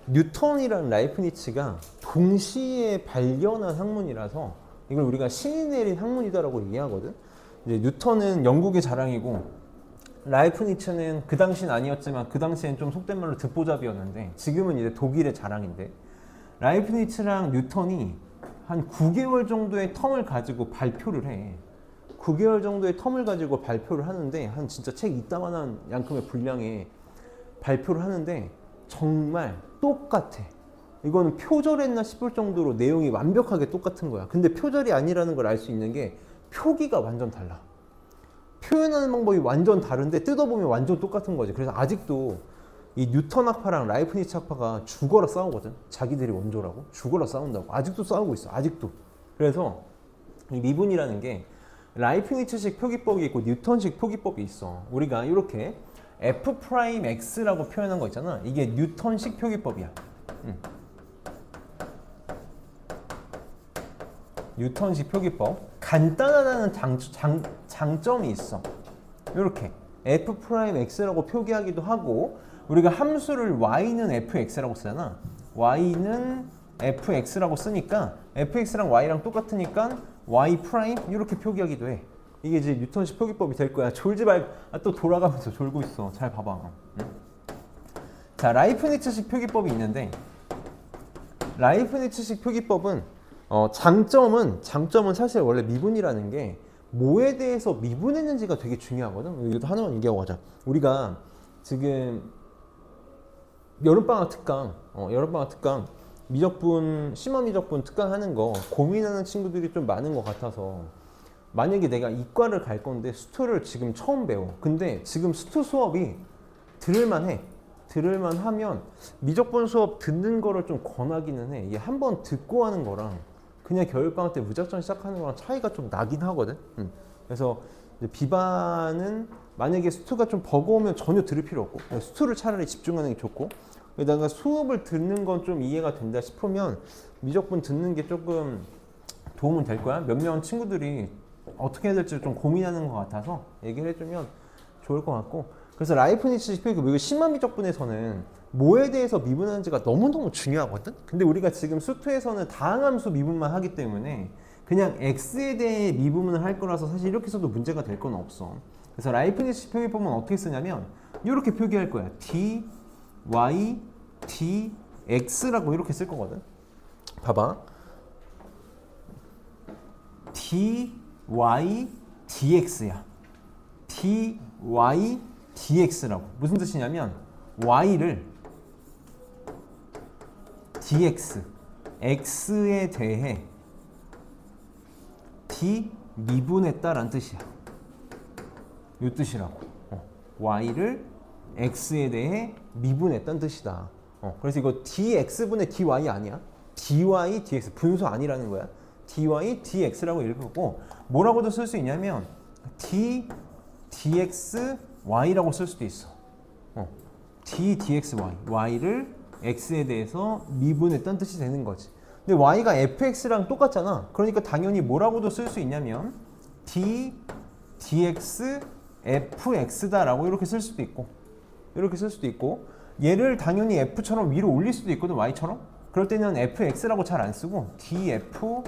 A: 뉴턴이랑 라이프니츠가 동시에 발견한 학문이라서 이걸 우리가 신이 내린 학문이다라고 얘기하거든. 이제 뉴턴은 영국의 자랑이고 라이프니츠는 그 당시는 아니었지만 그 당시엔 좀 속된 말로 듣보잡이었는데 지금은 이제 독일의 자랑인데, 라이프니츠랑 뉴턴이 한 9개월 정도의 텀을 가지고 발표를 해. 9개월 정도의 텀을 가지고 발표를 하는데 한 진짜 책 이따만한 양큼의 분량에 발표를 하는데 정말 똑같아. 이거는 표절했나 싶을 정도로 내용이 완벽하게 똑같은 거야. 근데 표절이 아니라는 걸 알 수 있는 게 표기가 완전 달라. 표현하는 방법이 완전 다른데 뜯어보면 완전 똑같은 거지. 그래서 아직도 이 뉴턴 학파랑 라이프니츠 학파가 죽어라 싸우거든. 자기들이 원조라고 죽어라 싸운다고. 아직도 싸우고 있어. 아직도. 그래서 이 미분이라는 게 라이프니츠식 표기법이 있고 뉴턴식 표기법이 있어. 우리가 이렇게 f'x라고 표현한 거 있잖아. 이게 뉴턴식 표기법이야. 뉴턴식 표기법. 간단하다는 장점이 있어. 이렇게 f'x라고 표기하기도 하고, 우리가 함수를 y는 fx라고 쓰잖아. y는 fx라고 쓰니까 fx랑 y랑 똑같으니까 y 프라임 이렇게 표기하기도 해. 이게 이제 뉴턴식 표기법이 될 거야. 졸지 말고 또 돌아가면서 졸고 있어. 잘 봐봐. 응? 자, 라이프니츠식 표기법이 있는데 라이프니츠식 표기법은 장점은 사실 원래 미분이라는 게 뭐에 대해서 미분했는지가 되게 중요하거든. 이것도 하나만 얘기하고 가자. 우리가 지금 여름방학 특강 심화 미적분 특강 하는 거 고민하는 친구들이 좀 많은 것 같아서 만약에 내가 이과를 갈 건데 수투를 지금 처음 배워. 근데 지금 수투 수업이 들을만 하면 미적분 수업 듣는 거를 좀 권하기는 해. 이게 한번 듣고 하는 거랑 그냥 겨울방학 때 무작정 시작하는 거랑 차이가 좀 나긴 하거든. 그래서 이제 비반은 만약에 수투가 좀 버거우면 전혀 들을 필요 없고 수투를 차라리 집중하는 게 좋고, 게다가 수업을 듣는 건 좀 이해가 된다 싶으면 미적분 듣는 게 조금 도움은 될 거야. 몇 명 친구들이 어떻게 해야 될지 좀 고민하는 것 같아서 얘기를 해주면 좋을 것 같고, 그래서 라이프니츠 표기법, 심화 미적분에서는 뭐에 대해서 미분하는지가 너무너무 중요하거든. 근데 우리가 지금 수투에서는 다항함수 미분만 하기 때문에 그냥 x에 대해 미분을 할 거라서 사실 이렇게 써도 문제가 될 건 없어. 그래서 라이프니츠 표기법은 어떻게 쓰냐면 이렇게 표기할 거야. dy, dx라고 이렇게 쓸 거거든. 봐봐. dy, dx야. dy, dx라고. 무슨 뜻이냐면 y를 dx, x에 대해 d 미분했다라는 뜻이야. 이 뜻이라고. y를 x에 대해 미분했다는 뜻이다. 그래서 이거 dx분의 dy 아니야. dy, dx 분수 아니라는 거야. dy, dx라고 읽고 뭐라고도 쓸 수 있냐면 d, dx, y라고 쓸 수도 있어. d, dx, y. y를 x에 대해서 미분했다는 뜻이 되는 거지. 근데 y가 fx랑 똑같잖아. 그러니까 당연히 뭐라고도 쓸 수 있냐면 d, dx, fx다라고 이렇게 쓸 수도 있고, 이렇게 쓸 수도 있고, 얘를 당연히 f처럼 위로 올릴 수도 있거든, y처럼. 그럴 때는 fx라고 잘 안 쓰고 df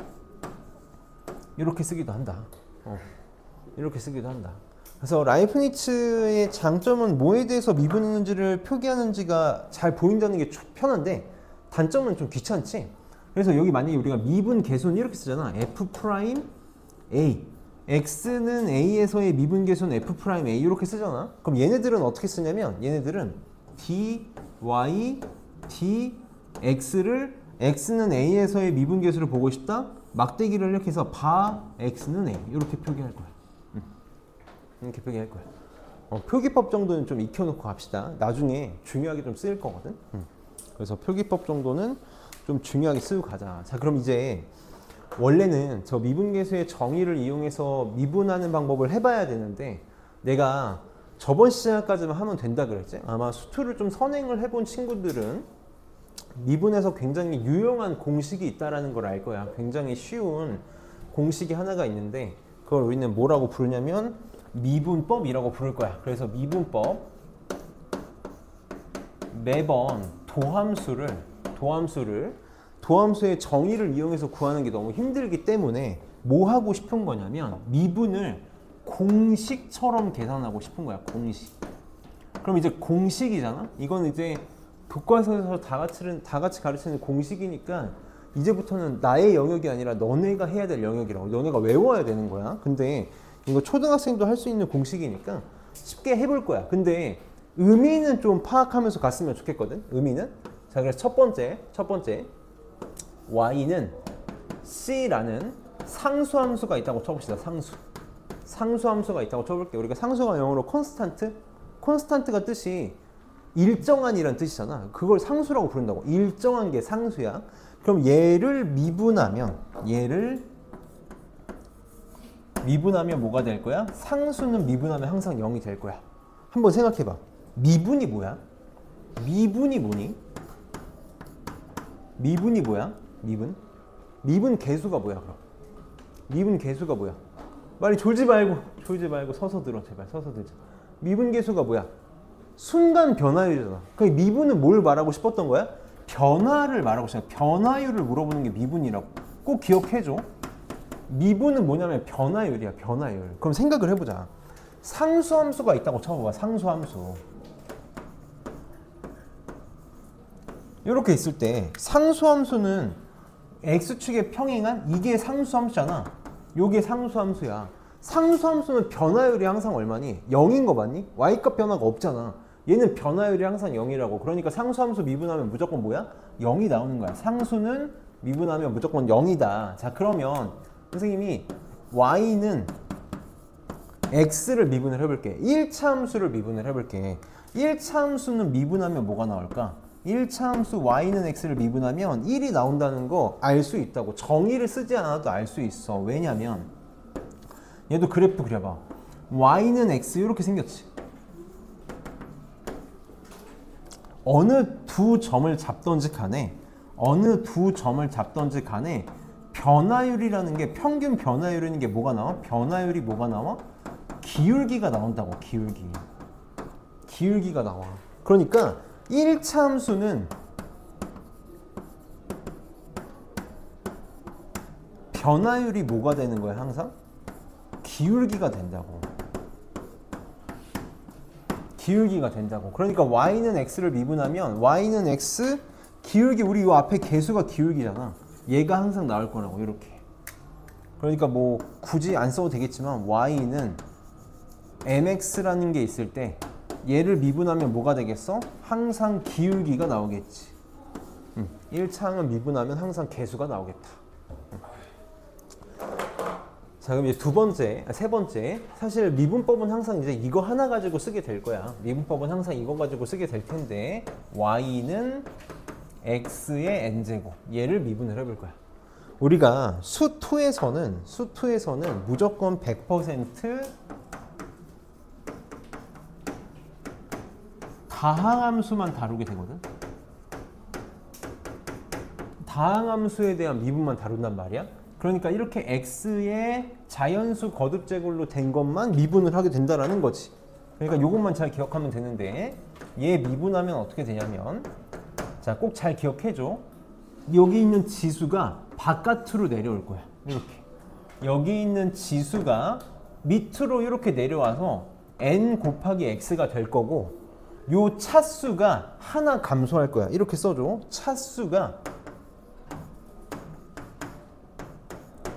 A: 이렇게 쓰기도 한다. 이렇게 쓰기도 한다. 그래서 라이프니츠의 장점은 뭐에 대해서 미분했는지를 표기하는지가 잘 보인다는 게 편한데, 단점은 좀 귀찮지. 그래서 여기 만약에 우리가 미분 계수는 이렇게 쓰잖아. f 프라임 a, x는 a에서의 미분 계수는 f 프라임 a 이렇게 쓰잖아. 그럼 얘네들은 어떻게 쓰냐면 얘네들은 dy, dx를 x는 a에서의 미분 계수를 보고 싶다. 막대기를 이렇게 해서 바 x는 a 이렇게 표기할 거야. 이렇게 표기할 거야. 표기법 정도는 좀 익혀놓고 갑시다. 나중에 중요하게 좀 쓰일 거거든. 그래서 표기법 정도는 좀 중요하게 쓰고 가자. 자, 그럼 이제 원래는 저 미분계수의 정의를 이용해서 미분하는 방법을 해봐야 되는데 내가 저번 시간까지만 하면 된다 그랬지? 아마 수투를 좀 선행을 해본 친구들은 미분에서 굉장히 유용한 공식이 있다는 걸 알 거야. 굉장히 쉬운 공식이 하나가 있는데 그걸 우리는 뭐라고 부르냐면 미분법이라고 부를 거야. 그래서 미분법, 매번 도함수의 정의를 이용해서 구하는 게 너무 힘들기 때문에 뭐 하고 싶은 거냐면 미분을 공식처럼 계산하고 싶은 거야. 공식. 그럼 이제 공식이잖아. 이건 이제 교과서에서 다 같이 가르치는 공식이니까 이제부터는 나의 영역이 아니라 너네가 해야 될 영역이라고. 너네가 외워야 되는 거야. 근데 이거 초등학생도 할 수 있는 공식이니까 쉽게 해볼 거야. 근데 의미는 좀 파악하면서 갔으면 좋겠거든. 의미는. 자, 그래서 첫 번째 y는 c라는 상수함수가 있다고 쳐봅시다. 상수함수가 있다고 쳐볼게요. 우리가 상수가 영어로 콘스탄트가 뜻이 일정한이란 뜻이잖아. 그걸 상수라고 부른다고. 일정한 게 상수야. 그럼 얘를 미분하면 뭐가 될 거야? 상수는 미분하면 항상 0이 될 거야. 한번 생각해봐. 미분이 뭐야? 미분이 뭐니? 미분이 뭐야? 미분 계수가 뭐야 그럼? 미분 계수가 뭐야? 빨리 졸지 말고 서서 들어. 제발 서서 들자. 미분 계수가 뭐야? 순간 변화율이잖아. 그럼 미분은 뭘 말하고 싶었던 거야? 변화를 말하고 있어요. 변화율을 물어보는 게 미분이라고. 꼭 기억해줘. 미분은 뭐냐면 변화율이야. 변화율. 그럼 생각을 해보자. 상수함수가 있다고 쳐봐봐. 상수함수. 이렇게 있을 때 상수함수는 x축에 평행한 이게 상수함수잖아. 요게 상수함수야. 상수함수는 변화율이 항상 얼마니? 0인 거 맞니? y값 변화가 없잖아. 얘는 변화율이 항상 0이라고. 그러니까 상수함수 미분하면 무조건 뭐야? 0이 나오는 거야. 상수는 미분하면 무조건 0이다. 자, 그러면 선생님이 y는 x를 미분을 해볼게. 1차 함수를 미분을 해볼게. 1차 함수는 미분하면 뭐가 나올까? 1차 함수 y는 x를 미분하면 1이 나온다는 거 알 수 있다고. 정의를 쓰지 않아도 알 수 있어. 왜냐면 얘도 그래프 그려봐. y는 x 이렇게 생겼지. 어느 두 점을 잡던지 간에 변화율이라는 게, 평균 변화율이라는 게 뭐가 나와? 변화율이 뭐가 나와? 기울기가 나온다고. 기울기가 나와. 그러니까 1차 함수는 변화율이 뭐가 되는 거야? 항상 기울기가 된다고. 기울기가 된다고. 그러니까 y는 x를 미분하면 y는 x 기울기, 우리 이 앞에 개수가 기울기잖아. 얘가 항상 나올 거라고. 이렇게. 그러니까 뭐 굳이 안 써도 되겠지만 y는 mx라는 게 있을 때 얘를 미분하면 뭐가 되겠어? 항상 기울기가 나오겠지. 1차항을 미분하면 항상 개수가 나오겠다. 자, 그럼 이제 세 번째. 사실 미분법은 항상 이제 이거 하나 가지고 쓰게 될 거야. 미분법은 항상 이거 가지고 쓰게 될 텐데, y는 x의 n제곱. 얘를 미분을 해볼 거야. 우리가 수2에서는 무조건 100% 다항함수만 다루게 되거든. 다항함수에 대한 미분만 다룬단 말이야. 그러니까 이렇게 x의 자연수 거듭제곱로 된 것만 미분을 하게 된다라는 거지. 그러니까 이것만 잘 기억하면 되는데, 얘 미분하면 어떻게 되냐면, 자, 꼭 잘 기억해줘. 여기 있는 지수가 바깥으로 내려올 거야. 이렇게. 여기 있는 지수가 밑으로 이렇게 내려와서 n 곱하기 x가 될 거고, 요 차수가 하나 감소할 거야. 이렇게 써줘. 차수가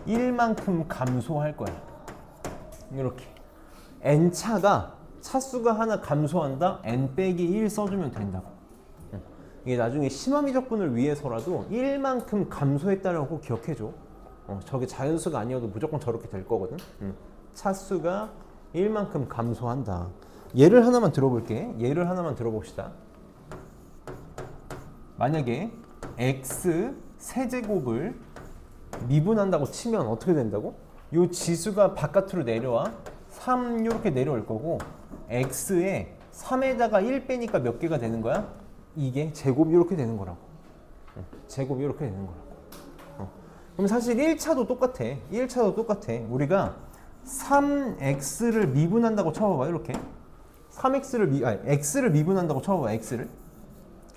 A: 1만큼 감소할 거야. 이렇게. n차가 차수가 하나 감소한다. n 빼기 1 써주면 된다고. 이게 나중에 심화미적분을 위해서라도 1만큼 감소했다라고 꼭 기억해줘. 저게 자연수가 아니어도 무조건 저렇게 될 거거든. 차수가 1만큼 감소한다. 예를 하나만 들어볼게. 예를 하나만 들어봅시다. 만약에 x 세제곱을 미분한다고 치면 어떻게 된다고? 이 지수가 바깥으로 내려와 3 이렇게 내려올 거고, x에 3에다가 1 빼니까 몇 개가 되는 거야? 이게 제곱이 이렇게 되는 거라고. 제곱이 이렇게 되는 거라고. 그럼 사실 1차도 똑같아. 1차도 똑같아. 우리가 3x를 미분한다고 쳐봐봐. 이렇게 x를 미분한다고 쳐봐봐. x를.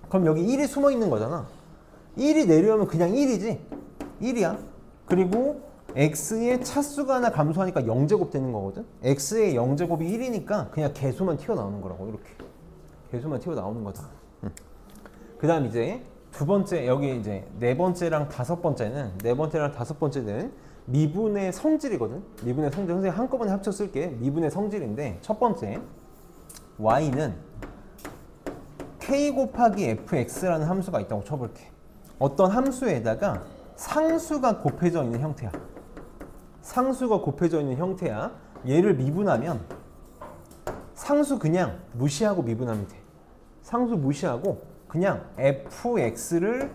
A: 그럼 여기 1이 숨어 있는 거잖아. 1이 내려오면 그냥 1이지. 1이야. 그리고 x의 차수가 하나 감소하니까 0제곱 되는 거거든. x의 0제곱이 1이니까 그냥 개수만 튀어나오는 거라고. 이렇게 개수만 튀어나오는 거다. 그 다음 이제 두 번째, 여기 이제 네 번째랑 다섯 번째는 미분의 성질이거든. 미분의 성질. 선생님 한꺼번에 합쳐 쓸게. 미분의 성질인데, 첫 번째 y는 k 곱하기 fx라는 함수가 있다고 쳐볼게. 어떤 함수에다가 상수가 곱해져 있는 형태야. 상수가 곱해져 있는 형태야. 얘를 미분하면 상수 그냥 무시하고 미분하면 돼. 상수 무시하고 그냥 fx를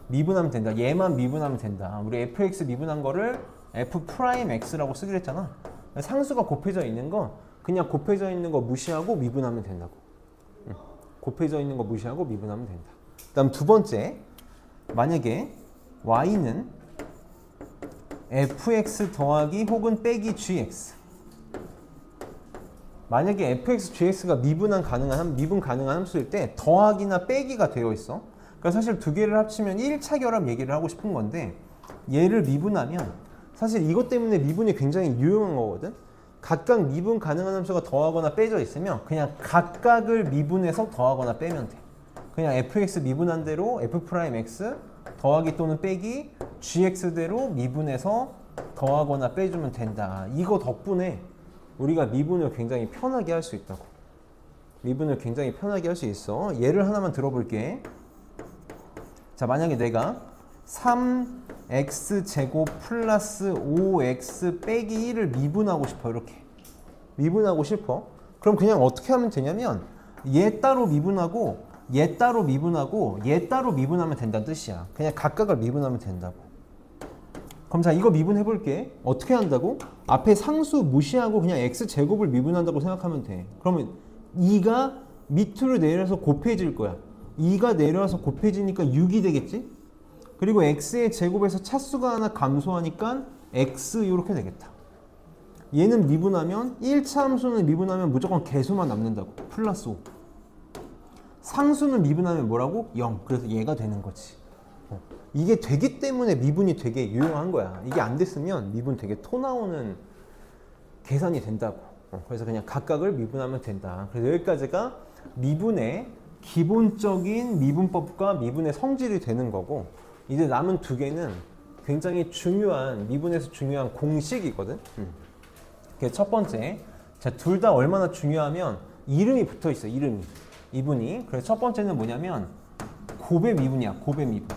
A: 미분하면 된다. 얘만 미분하면 된다. 우리 fx 미분한 거를 f'x라고 쓰기로 했잖아. 상수가 곱해져 있는 거 그냥 곱해져 있는 거 무시하고 미분하면 된다고. 곱해져 있는 거 무시하고 미분하면 된다. 그 다음 두 번째, 만약에 y는 fx 더하기 혹은 빼기 gx. 만약에 fx, gx가 미분 가능한 함수일 때 더하기나 빼기가 되어 있어. 그러니까 사실 두 개를 합치면 1차 결합 얘기를 하고 싶은 건데 얘를 미분하면 사실 이것 때문에 미분이 굉장히 유용한 거거든. 각각 미분 가능한 함수가 더하거나 빼져 있으면 그냥 각각을 미분해서 더하거나 빼면 돼. 그냥 fx 미분한 대로 f'x 더하기 또는 빼기 gx대로 미분해서 더하거나 빼주면 된다. 이거 덕분에 우리가 미분을 굉장히 편하게 할 수 있다고. 미분을 굉장히 편하게 할 수 있어. 예를 하나만 들어볼게. 자, 만약에 내가 3x제곱 플러스 5x 빼기 1을 미분하고 싶어. 이렇게 미분하고 싶어. 그럼 그냥 어떻게 하면 되냐면 얘 따로 미분하고 얘 따로 미분하고 얘 따로 미분하면 된다는 뜻이야. 그냥 각각을 미분하면 된다고. 그럼 자, 이거 미분해 볼게. 어떻게 한다고? 앞에 상수 무시하고 그냥 x제곱을 미분한다고 생각하면 돼. 그러면 2가 밑으로 내려서 곱해질 거야. 2가 내려와서 곱해지니까 6이 되겠지? 그리고 x의 제곱에서 차수가 하나 감소하니까 x 이렇게 되겠다. 얘는 미분하면 1차 함수는 미분하면 무조건 개수만 남는다고. 플러스 5. 상수는 미분하면 뭐라고? 0. 그래서 얘가 되는 거지. 이게 되기 때문에 미분이 되게 유용한 거야. 이게 안 됐으면 미분 되게 토 나오는 계산이 된다고. 그래서 그냥 각각을 미분하면 된다. 그래서 여기까지가 미분의 기본적인 미분법과 미분의 성질이 되는 거고, 이제 남은 두 개는 굉장히 중요한, 미분에서 중요한 공식이거든. 그래서 첫 번째, 둘 다 얼마나 중요하면 이름이 붙어 있어. 이름이. 이분이. 그래서 첫 번째는 뭐냐면 곱의 미분이야. 곱의 미분.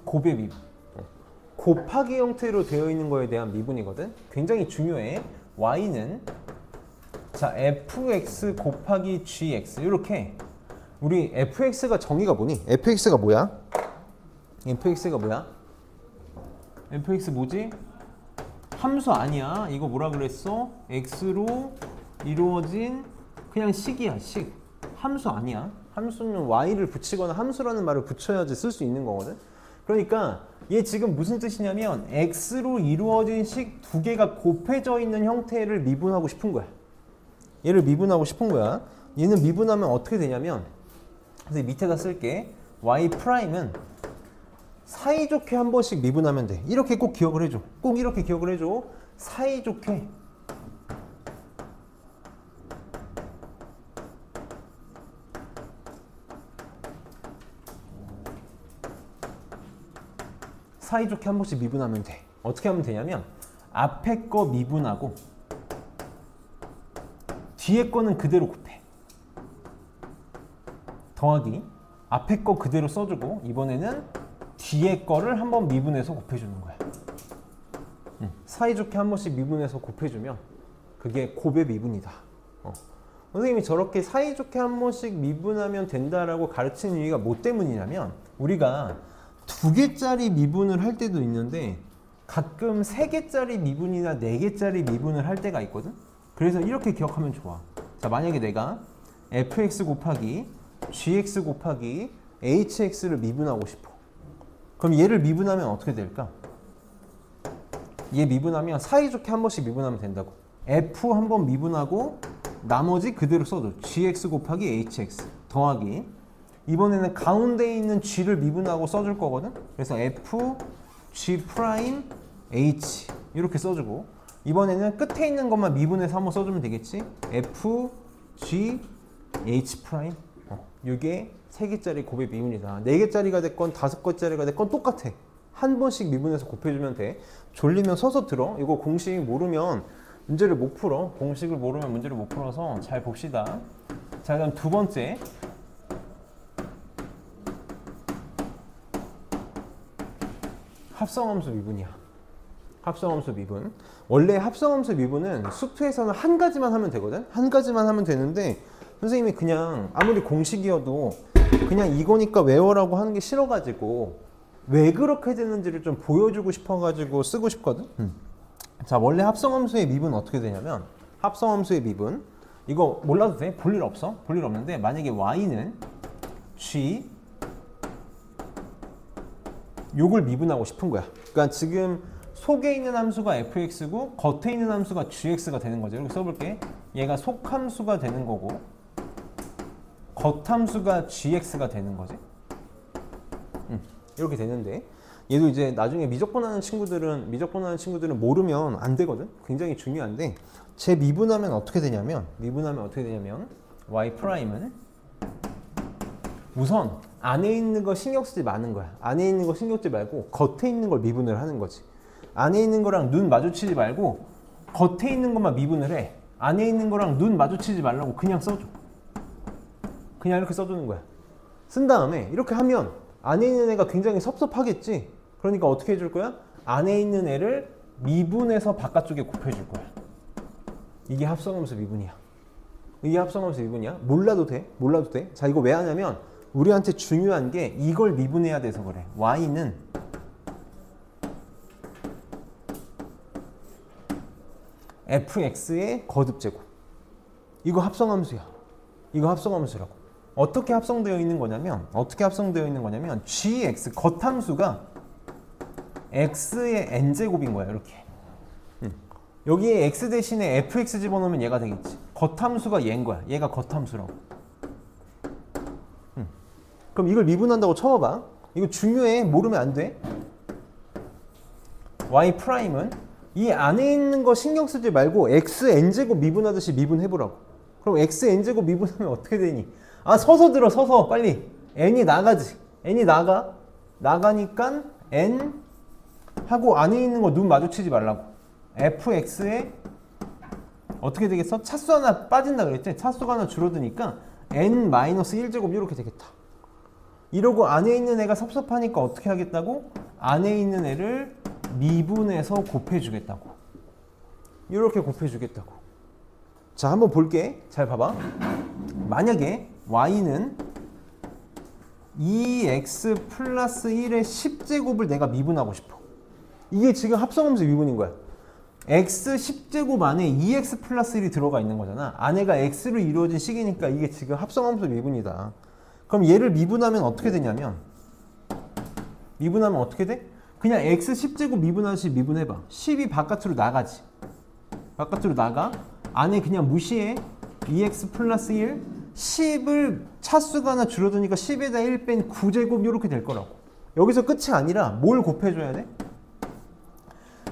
A: 곱의 미분. 곱하기 형태로 되어 있는 거에 대한 미분이거든. 굉장히 중요해. y는 자 fx 곱하기 gx 이렇게. 우리 fx가 정의가 뭐니? fx가 뭐야? fx가 뭐야? fx 뭐지? 함수 아니야. 이거 뭐라 그랬어? x로 이루어진 그냥 식이야. 식. 함수 아니야. 함수는 y를 붙이거나 함수라는 말을 붙여야지 쓸 수 있는 거거든. 그러니까 얘 지금 무슨 뜻이냐면 x로 이루어진 식 두 개가 곱해져 있는 형태를 미분하고 싶은 거야. 얘를 미분하고 싶은 거야. 얘는 미분하면 어떻게 되냐면, 그래서 밑에다 쓸게. y 프라임은 사이좋게 한 번씩 미분하면 돼. 이렇게 꼭 기억을 해줘. 꼭 이렇게 기억을 해줘. 사이좋게. 사이좋게 한 번씩 미분하면 돼. 어떻게 하면 되냐면 앞에 거 미분하고 뒤에 거는 그대로 곱해. 더하기 앞에 거 그대로 써주고 이번에는 뒤에 거를 한번 미분해서 곱해주는 거야. 사이좋게 한 번씩 미분해서 곱해주면 그게 곱의 미분이다. 선생님이 저렇게 사이좋게 한 번씩 미분하면 된다라고 가르치는 이유가 뭐 때문이냐면, 우리가 두 개짜리 미분을 할 때도 있는데 가끔 세 개짜리 미분이나 네 개짜리 미분을 할 때가 있거든. 그래서 이렇게 기억하면 좋아. 자, 만약에 내가 fx 곱하기 gx 곱하기 hx를 미분하고 싶어. 그럼 얘를 미분하면 어떻게 될까? 얘 미분하면 사이좋게 한 번씩 미분하면 된다고. f 한 번 미분하고 나머지 그대로 써줘. gx 곱하기 hx 더하기 이번에는 가운데 있는 g를 미분하고 써줄 거거든. 그래서 f g 프라임 h 이렇게 써주고 이번에는 끝에 있는 것만 미분해서 한번 써주면 되겠지. f g h 프라임. 이게 세 개짜리 곱의 미분이다. 네 개짜리가 됐건 다섯 개짜리가 됐건 똑같아. 한 번씩 미분해서 곱해주면 돼. 졸리면 서서 들어. 이거 공식 모르면 문제를 못 풀어. 공식을 모르면 문제를 못 풀어서 잘 봅시다. 자, 그다음 두 번째. 합성함수 미분이야. 합성함수 미분. 원래 합성함수 미분은 수투에서는 한 가지만 하면 되거든. 한 가지만 하면 되는데 선생님이 그냥 아무리 공식이어도 그냥 이거니까 외워라고 하는 게 싫어가지고 왜 그렇게 되는지를 좀 보여주고 싶어가지고 쓰고 싶거든. 자, 원래 합성함수의 미분 어떻게 되냐면, 합성함수의 미분 이거 몰라도 돼. 볼 일 없어. 볼 일 없는데 만약에 y는 g 요걸 미분하고 싶은 거야. 그러니까 지금 속에 있는 함수가 fx고 겉에 있는 함수가 gx가 되는 거죠. 이렇게 써볼게. 얘가 속함수가 되는 거고 겉함수가 gx가 되는 거지. 이렇게 되는데 얘도 이제 나중에 미적분하는 친구들은 모르면 안 되거든. 굉장히 중요한데 제 미분하면 어떻게 되냐면 y 프라임은 우선 안에 있는 거 신경 쓰지 마는 거야. 안에 있는 거 신경 쓰지 말고 겉에 있는 걸 미분을 하는 거지. 안에 있는 거랑 눈 마주치지 말고 겉에 있는 것만 미분을 해. 안에 있는 거랑 눈 마주치지 말라고 그냥 써줘. 그냥 이렇게 써주는 거야. 쓴 다음에 이렇게 하면 안에 있는 애가 굉장히 섭섭하겠지. 그러니까 어떻게 해줄 거야? 안에 있는 애를 미분해서 바깥쪽에 곱해줄 거야. 이게 합성함수 미분이야. 몰라도 돼. 자, 이거 왜 하냐면 우리한테 중요한 게 이걸 미분해야 돼서 그래. y는 fx의 거듭제곱. 이거 합성함수야. 합성함수라고. 어떻게 합성되어 있는 거냐면 gx 겉함수가 x의 n제곱인 거야. 이렇게. 여기에 x 대신에 fx 집어넣으면 얘가 되겠지. 겉함수가 얘인 거야. 얘가 겉함수라고. 그럼 이걸 미분한다고 쳐봐봐. 이거 중요해. 모르면 안 돼. y 프라임은 이 안에 있는 거 신경 쓰지 말고 x n제곱 미분하듯이 미분해보라고. 그럼 x n제곱 미분하면 어떻게 되니? 아, 서서 들어. 서서 빨리. n이 나가지. n이 나가니까 n 하고 안에 있는 거 눈 마주치지 말라고. fx에 어떻게 되겠어? 차수 하나 빠진다 그랬지? 차수가 하나 줄어드니까 n-1제곱 이렇게 되겠다. 이러고 안에 있는 애가 섭섭하니까 어떻게 하겠다고? 안에 있는 애를 미분해서 곱해주겠다고. 이렇게 곱해주겠다고. 자, 한번 볼게. 잘 봐봐. 만약에 y는 2x 플러스 1의 10제곱을 내가 미분하고 싶어. 이게 지금 합성함수 미분인 거야. x 10제곱 안에 2x 플러스 1이 들어가 있는 거잖아. 안에가 x로 이루어진 식이니까 이게 지금 합성함수 미분이다. 그럼 얘를 미분하면 어떻게 되냐면 어떻게 돼? 그냥 x 10제곱 미분하듯이 미분해봐. 10이 바깥으로 나가지. 바깥으로 나가. 안에 그냥 무시해. 2x 플러스 1 10을 차수가 하나 줄어드니까 10에다 1 뺀 9제곱 이렇게 될 거라고. 여기서 끝이 아니라 뭘 곱해줘야 돼?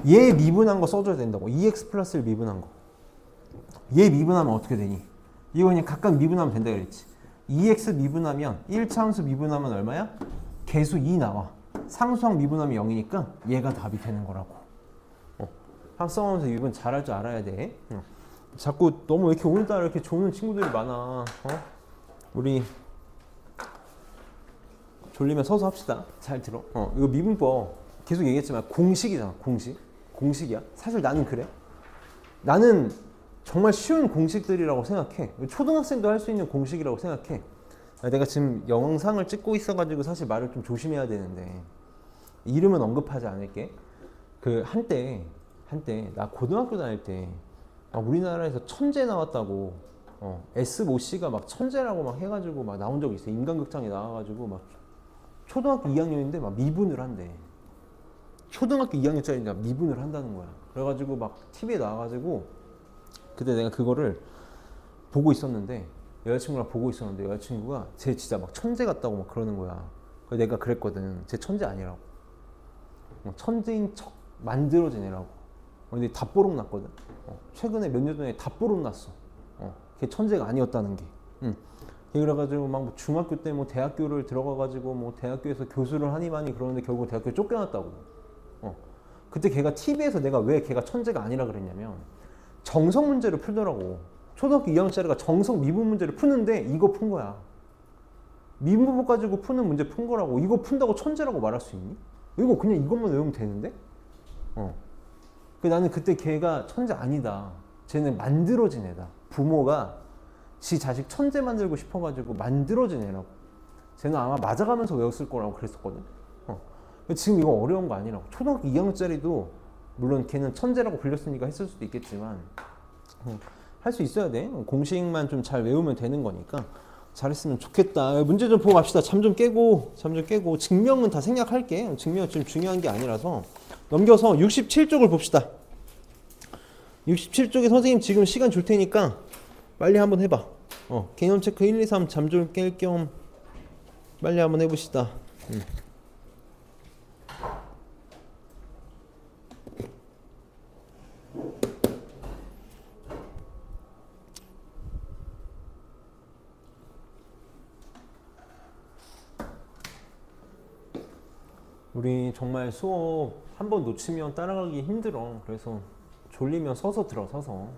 A: 얘 미분한 거 써줘야 된다고. 2x 플러스 1 미분한 거. 얘 미분하면 어떻게 되니? 이거 그냥 각각 미분하면 된다 그랬지. 2x 미분하면 1차함수 미분하면 얼마야? 개수 2 나와. 상수항 미분하면 0이니까 얘가 답이 되는 거라고. 합성함수 미분 잘할 줄 알아야 돼. 자꾸 너무 왜 이렇게 오늘따라 이렇게 좋은 친구들이 많아. 우리 졸리면 서서 합시다. 잘 들어. 이거 미분법 계속 얘기했지만 공식이잖아. 공식이야. 사실 나는 그래. 나는 정말 쉬운 공식들이라고 생각해. 초등학생도 할 수 있는 공식이라고 생각해. 내가 지금 영상을 찍고 있어가지고 사실 말을 좀 조심해야 되는데 이름은 언급하지 않을게. 그 한때 나 고등학교 다닐 때 우리나라에서 천재 나왔다고 S.모.씨가 막 천재라고 막 해가지고 막 나온 적이 있어. 인간극장에 나와가지고 막 초등학교 2학년인데 막 미분을 한대. 초등학교 2학년짜리니까 미분을 한다는 거야. 그래가지고 막 TV에 나와가지고 그때 내가 그거를 보고 있었는데 여자친구가 쟤 진짜 막 천재 같다고 막 그러는 거야. 그래서 내가 그랬거든. 쟤 천재 아니라고. 천재인 척 만들어진 애라고. 근데 다 뽀록 났거든. 최근에 몇 년 전에 다 뽀록 났어. 걔 천재가 아니었다는 게. 그래가지고 막 중학교 때 뭐 대학교를 들어가가지고 뭐 대학교에서 교수를 하니 많이 그러는데 결국 대학교 쫓겨났다고. 그때 걔가 TV에서 내가 왜 걔가 천재가 아니라 그랬냐면 정석 문제를 풀더라고. 초등학교 2학년짜리가 정석 미분 문제를 푸는데 이거 푼 거야. 미분법 가지고 푸는 문제 푼 거라고. 이거 푼다고 천재라고 말할 수 있니? 이거 그냥 이것만 외우면 되는데? 나는 그때 걔가 천재 아니다. 쟤는 만들어진 애다. 부모가 지 자식 천재 만들고 싶어가지고 만들어진 애라고. 쟤는 아마 맞아가면서 외웠을 거라고 그랬었거든. 지금 이거 어려운 거 아니라고. 초등학교 2학년짜리도 물론 걔는 천재라고 불렸으니까 했을 수도 있겠지만 할 수 있어야 돼. 공식만 좀 잘 외우면 되는 거니까 잘했으면 좋겠다. 문제 좀 보고 갑시다. 잠 좀 깨고 증명은 다 생략할게. 증명은 지금 중요한 게 아니라서 넘겨서 67쪽을 봅시다. 67쪽에 선생님 지금 시간 줄 테니까 빨리 한번 해봐. 개념 체크 1, 2, 3 잠 좀 깰 겸 빨리 한번 해봅시다. 우리 정말 수업 한 번 놓치면 따라가기 힘들어. 그래서 졸리면 서서 들어, 서서.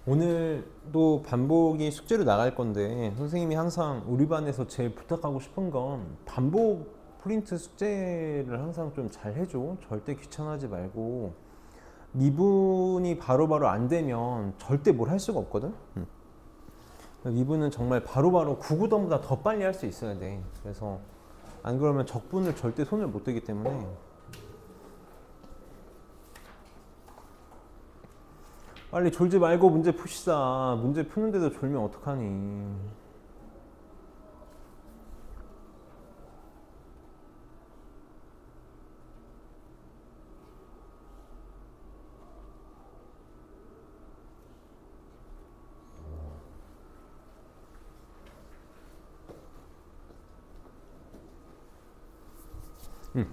A: 오늘도 반복이 숙제로 나갈 건데 선생님이 항상 우리 반에서 제일 부탁하고 싶은 건 반복 프린트 숙제를 항상 좀 잘 해줘. 절대 귀찮아하지 말고 미분이 바로바로 안 되면 절대 뭘 할 수가 없거든. 미분은 정말 바로바로 구구덤보다 더 빨리 할 수 있어야 돼. 그래서 안 그러면 적분을 절대 손을 못 대기 때문에 빨리 졸지 말고 문제 푸시다. 문제 푸는데도 졸면 어떡하니.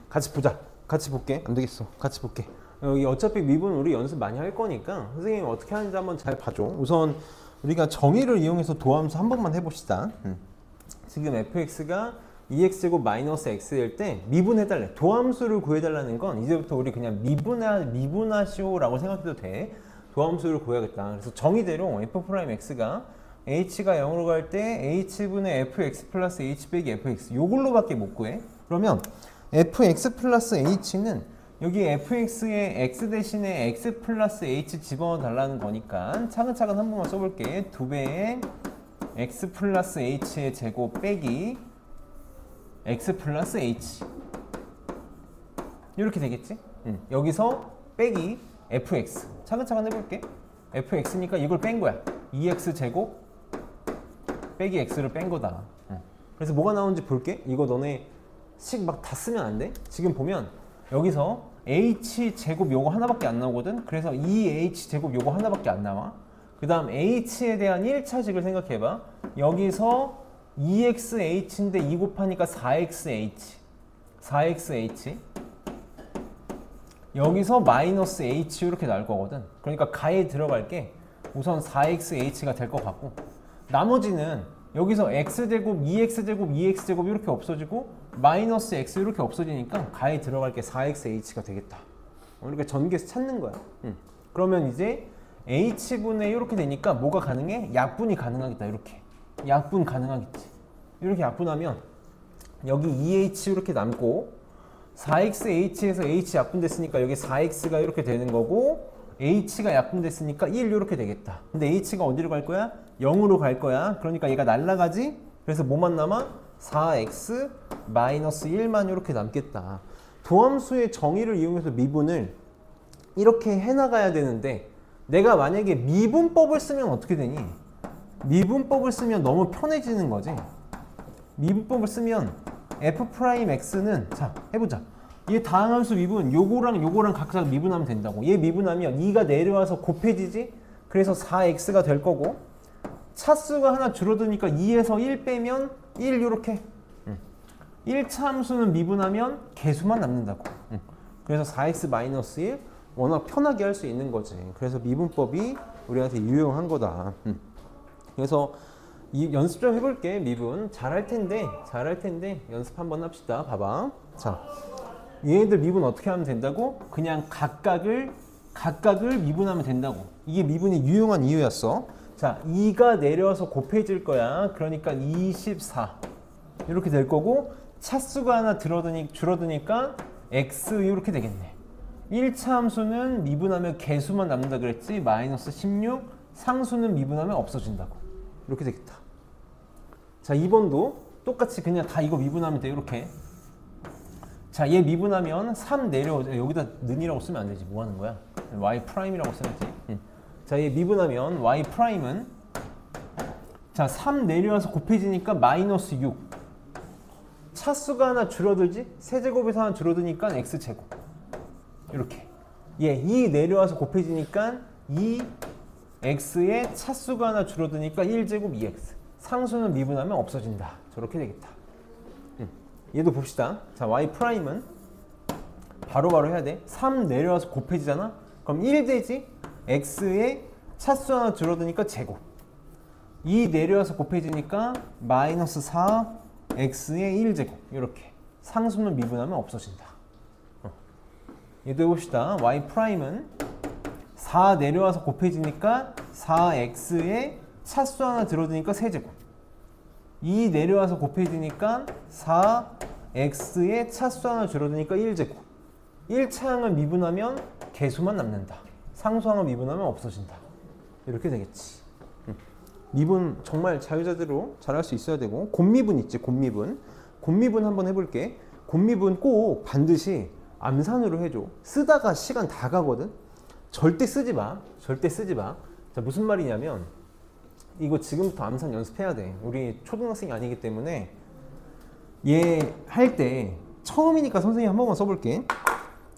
A: 같이 보자. 같이 볼게. 안 되겠어. 같이 볼게. 여기 어차피 미분 우리 연습 많이 할 거니까 선생님이 어떻게 하는지 한번 잘 봐줘. 우선 우리가 정의를 이용해서 도함수 한 번만 해봅시다. 지금 fx가 2x제곱 마이너스 x일 때 미분해달래. 도함수를 구해달라는 건 이제부터 우리 그냥 미분하시오라고 생각해도 돼. 도함수를 구해야겠다. 그래서 정의대로 f'x가 h가 0으로 갈 때 h분의 fx 플러스 h 빼기 fx 요걸로밖에 못 구해. 그러면 fx 플러스 h는 여기 fx에 x 대신에 x 플러스 h 집어넣어 달라는 거니까 차근차근 한 번만 써볼게. 2배의 x 플러스 h의 제곱 빼기 x 플러스 h 이렇게 되겠지? 여기서 빼기 fx 차근차근 해볼게. fx니까 이걸 뺀 거야. 2x 제곱 빼기 x를 뺀 거다. 그래서 뭐가 나오는지 볼게. 이거 너네 식 막 다 쓰면 안 돼. 지금 보면 여기서 h제곱 요거 하나밖에 안 나오거든. 그래서 2h제곱 요거 하나밖에 안 나와. 그 다음 h에 대한 1차식을 생각해봐. 여기서 2xh인데 2 곱하니까 4xh 4xh 여기서 마이너스 h 이렇게 나올 거거든. 그러니까 가에 들어갈 게 우선 4xh가 될 것 같고 나머지는 여기서 x제곱, 2x제곱, 2x제곱 이렇게 없어지고 마이너스 x 이렇게 없어지니까 가에 들어갈 게 4xh가 되겠다. 이렇게 전개해서 찾는 거야. 그러면 이제 h분의 이렇게 되니까 뭐가 가능해? 약분이 가능하겠다. 이렇게 약분 가능하겠지. 이렇게 약분하면 여기 2h 이렇게 남고 4xh에서 h 약분됐으니까 여기 4x가 이렇게 되는 거고 h가 약분됐으니까 1 이렇게 되겠다. 근데 h가 어디로 갈 거야? 0으로 갈 거야. 그러니까 얘가 날라가지? 그래서 뭐만 남아? 4x 마이너스 1만 이렇게 남겠다. 도함수의 정의를 이용해서 미분을 이렇게 해나가야 되는데 내가 만약에 미분법을 쓰면 어떻게 되니? 미분법을 쓰면 너무 편해지는 거지. 미분법을 쓰면 f'x는 자 해보자. 얘 다항함수 미분 요거랑 요거랑 각각 미분하면 된다고. 얘 미분하면 2가 내려와서 곱해지지? 그래서 4x가 될 거고 차수가 하나 줄어드니까 2에서 1 빼면 1 요렇게 1차 함수는 미분하면 개수만 남는다고. 그래서 4x-1 워낙 편하게 할 수 있는 거지. 그래서 미분법이 우리한테 유용한 거다. 그래서 이 연습 좀 해볼게. 미분 잘할 텐데 연습 한번 합시다. 봐봐. 자, 얘네들 미분 어떻게 하면 된다고? 그냥 각각을 미분하면 된다고. 이게 미분이 유용한 이유였어. 자, 2가 내려와서 곱해질 거야. 그러니까 24 이렇게 될 거고, 차수가 하나 줄어드니까 x 이렇게 되겠네. 1차 함수는 미분하면 개수만 남는다 그랬지. 마이너스 16. 상수는 미분하면 없어진다고. 이렇게 되겠다. 자, 2번도 똑같이 그냥 다 이거 미분하면 돼. 이렇게. 자, 얘 미분하면 3 내려오죠. 여기다 는이라고 쓰면 안 되지. 뭐 하는 거야? y 프라임이라고 써야지. 자, 얘 미분하면 y 프라임은, 자, 3 내려와서 곱해지니까 마이너스 6. 차수가 하나 줄어들지? 세제곱에서 하나 줄어드니까 x제곱. 이렇게. 얘 2 내려와서 곱해지니까 2x의 차수가 하나 줄어드니까 1제곱 2x. 상수는 미분하면 없어진다. 저렇게 되겠다. 얘도 봅시다. 자, y 프라임은 바로바로 해야 돼. 3 내려와서 곱해지잖아? 그럼 1 되지? x의 차수 하나 줄어드니까 제곱. 2 내려와서 곱해지니까 마이너스 4 x의 1제곱. 이렇게. 상수는 미분하면 없어진다. 얘도 해봅시다. y 프라임은 4 내려와서 곱해지니까 4x의 차수 하나 줄어드니까 세제곱. 2 내려와서 곱해지니까 4x의 차수 하나 줄어드니까 1제곱. 1차항을 미분하면 개수만 남는다. 상수항을 미분하면 없어진다. 이렇게 되겠지. 미분 정말 자유자재로 잘할 수 있어야 되고, 곱미분 있지, 곱미분. 곱미분 한번 해볼게. 곱미분 꼭 반드시 암산으로 해줘. 쓰다가 시간 다 가거든. 절대 쓰지 마. 절대 쓰지 마. 자, 무슨 말이냐면, 이거 지금부터 암산 연습해야 돼. 우리 초등학생이 아니기 때문에. 얘 할 때 처음이니까 선생님 한 번만 써볼게.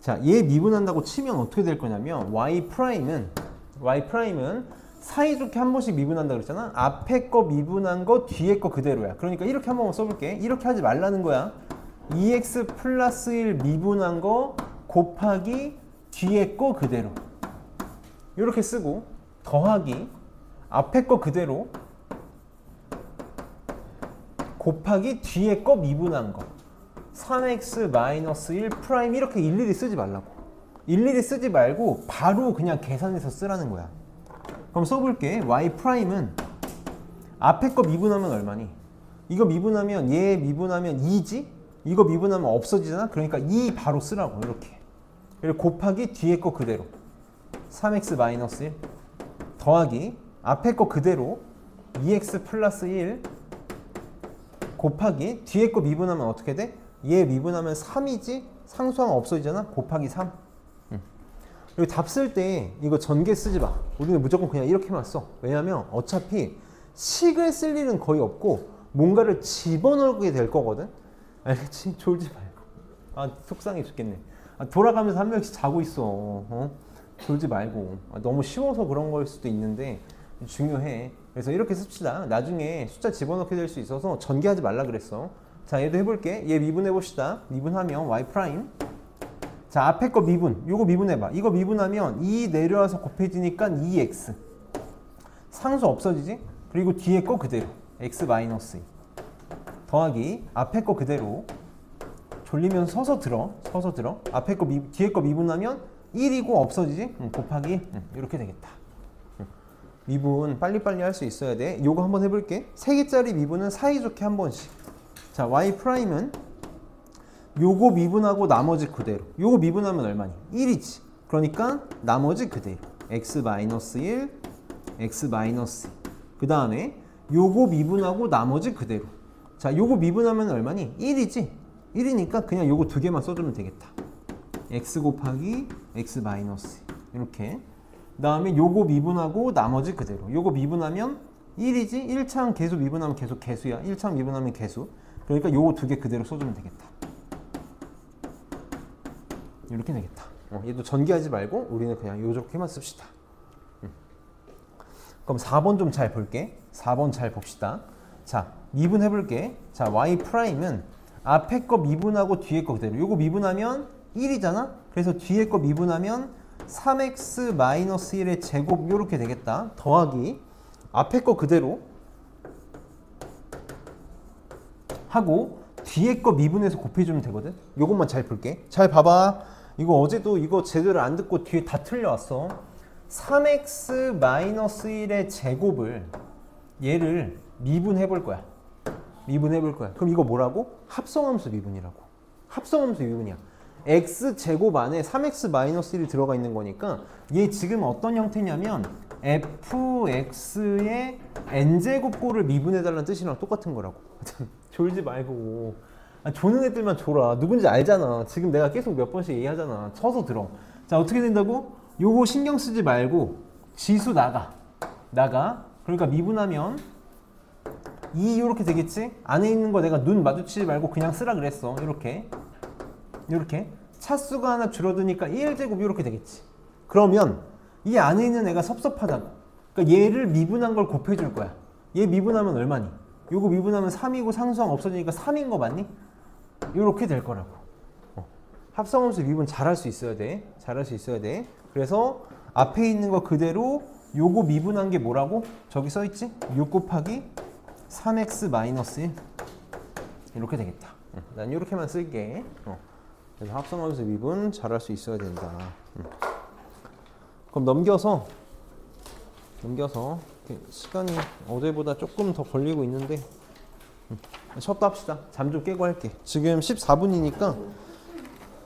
A: 자, 얘 미분한다고 치면 어떻게 될 거냐면, y 프라임은 사이좋게 한 번씩 미분한다 그랬잖아. 앞에 거 미분한 거 뒤에 거 그대로야. 그러니까 이렇게 한 번만 써볼게. 이렇게 하지 말라는 거야. 2x 플러스 1 미분한 거 곱하기 뒤에 거 그대로. 이렇게 쓰고, 더하기 앞에 거 그대로 곱하기 뒤에 거 미분한 거 3x 마이너스 1 프라임. 이렇게 일일이 쓰지 말라고. 일일이 쓰지 말고 바로 그냥 계산해서 쓰라는 거야. 그럼 써볼게. y 프라임은 앞에 거 미분하면 얼마니? 이거 미분하면, 얘 미분하면 2지? 이거 미분하면 없어지잖아? 그러니까 2 바로 쓰라고. 이렇게. 그리고 곱하기 뒤에 거 그대로 3x 마이너스 1 더하기 앞에 거 그대로 2x 플러스 1 곱하기 뒤에 거 미분하면 어떻게 돼? 얘 미분하면 3이지? 상수항 없어지잖아? 곱하기 3. 그리고 답 쓸 때 이거 전개 쓰지 마. 우리는 무조건 그냥 이렇게만 써. 왜냐면 어차피 식을 쓸 일은 거의 없고 뭔가를 집어넣게 될 거거든. 알겠지? 졸지 말고. 아, 속상해 죽겠네. 아, 돌아가면서 한 명씩 자고 있어. 졸지 말고. 아, 너무 쉬워서 그런 거일 수도 있는데 중요해. 그래서 이렇게 씁시다. 나중에 숫자 집어넣게 될 수 있어서 전개하지 말라 그랬어. 자, 얘도 해볼게. 얘 미분해 봅시다. 미분하면 y 프라임. 자, 앞에 거 미분. 요거 미분해봐. 이거 미분하면 2 내려와서 곱해지니까 2x. 상수 없어지지? 그리고 뒤에 거 그대로. x 마이너스 2. 더하기 앞에 거 그대로. 졸리면 서서 들어. 앞에 거 뒤에 거 미분하면 1이고 없어지지? 곱하기 이렇게 되겠다. 미분 빨리빨리 할 수 있어야 돼. 요거 한번 해볼게. 3개짜리 미분은 사이좋게 한 번씩. 자, y 프라임은 요거 미분하고 나머지 그대로. 요거 미분하면 얼마니? 1이지. 그러니까 나머지 그대로. x 마이너스 1, x 마이너스 2. 그 다음에 요거 미분하고 나머지 그대로. 자, 요거 미분하면 얼마니? 1이지. 1이니까 그냥 요거 두 개만 써주면 되겠다. x 곱하기 x 마이너스 2. 이렇게. 그 다음에 요거 미분하고 나머지 그대로. 요거 미분하면 1이지. 1차항 계수 미분하면 계속 개수야. 1차항 미분하면 개수. 그러니까 요거 두 개 그대로 써주면 되겠다. 이렇게 되겠다. 얘도 전개하지 말고 우리는 그냥 요렇게만 씁시다. 그럼 4번 좀 잘 볼게. 4번 잘 봅시다. 자, 미분해 볼게. 자, y 프라임은 앞에 거 미분하고 뒤에 거 그대로. 요거 미분하면 1이잖아? 그래서 뒤에 거 미분하면 3x 마이너스 1의 제곱 요렇게 되겠다. 더하기 앞에 거 그대로 하고 뒤에 거 미분해서 곱해주면 되거든. 요것만 잘 볼게. 잘 봐봐. 이거 어제도 이거 제대로 안 듣고 뒤에 다 틀려왔어. 3x-1의 제곱을 얘를 미분해 볼 거야. 미분해 볼 거야. 그럼 이거 뭐라고? 합성함수 미분이라고. 합성함수 미분이야. x제곱 안에 3x-1이 들어가 있는 거니까 얘 지금 어떤 형태냐면 fx의 n제곱꼴을 미분해달라는 뜻이랑 똑같은 거라고. 졸지 말고. 조는 애들만 졸아. 누군지 알잖아. 지금 내가 계속 몇 번씩 얘기하잖아. 쳐서 들어. 자, 어떻게 된다고? 요거 신경 쓰지 말고 지수 나가. 그러니까 미분하면 2 이렇게 되겠지? 안에 있는 거 내가 눈 마주치지 말고 그냥 쓰라 그랬어. 이렇게 차수가 하나 줄어드니까 1제곱 이렇게 되겠지. 그러면 이 안에 있는 애가 섭섭하다고. 그러니까 얘를 미분한 걸 곱해줄 거야. 얘 미분하면 얼마니? 요거 미분하면 3이고 상수항 없어지니까 3인 거 맞니? 이렇게 될 거라고. 합성함수 미분 잘할 수 있어야 돼. 그래서 앞에 있는 거 그대로 요거 미분한 게 뭐라고? 저기 써있지? 6 곱하기 3x-1 이렇게 되겠다. 난 이렇게만 쓸게. 그래서 합성함수 미분 잘할 수 있어야 된다. 그럼 넘겨서 시간이 어제보다 조금 더 걸리고 있는데 쉬었다 합시다. 잠 좀 깨고 할게. 지금 14분이니까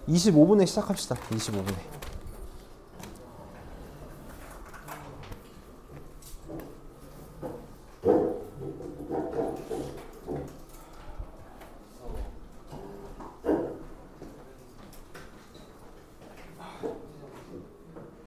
A: 25분에 시작합시다. 25분에.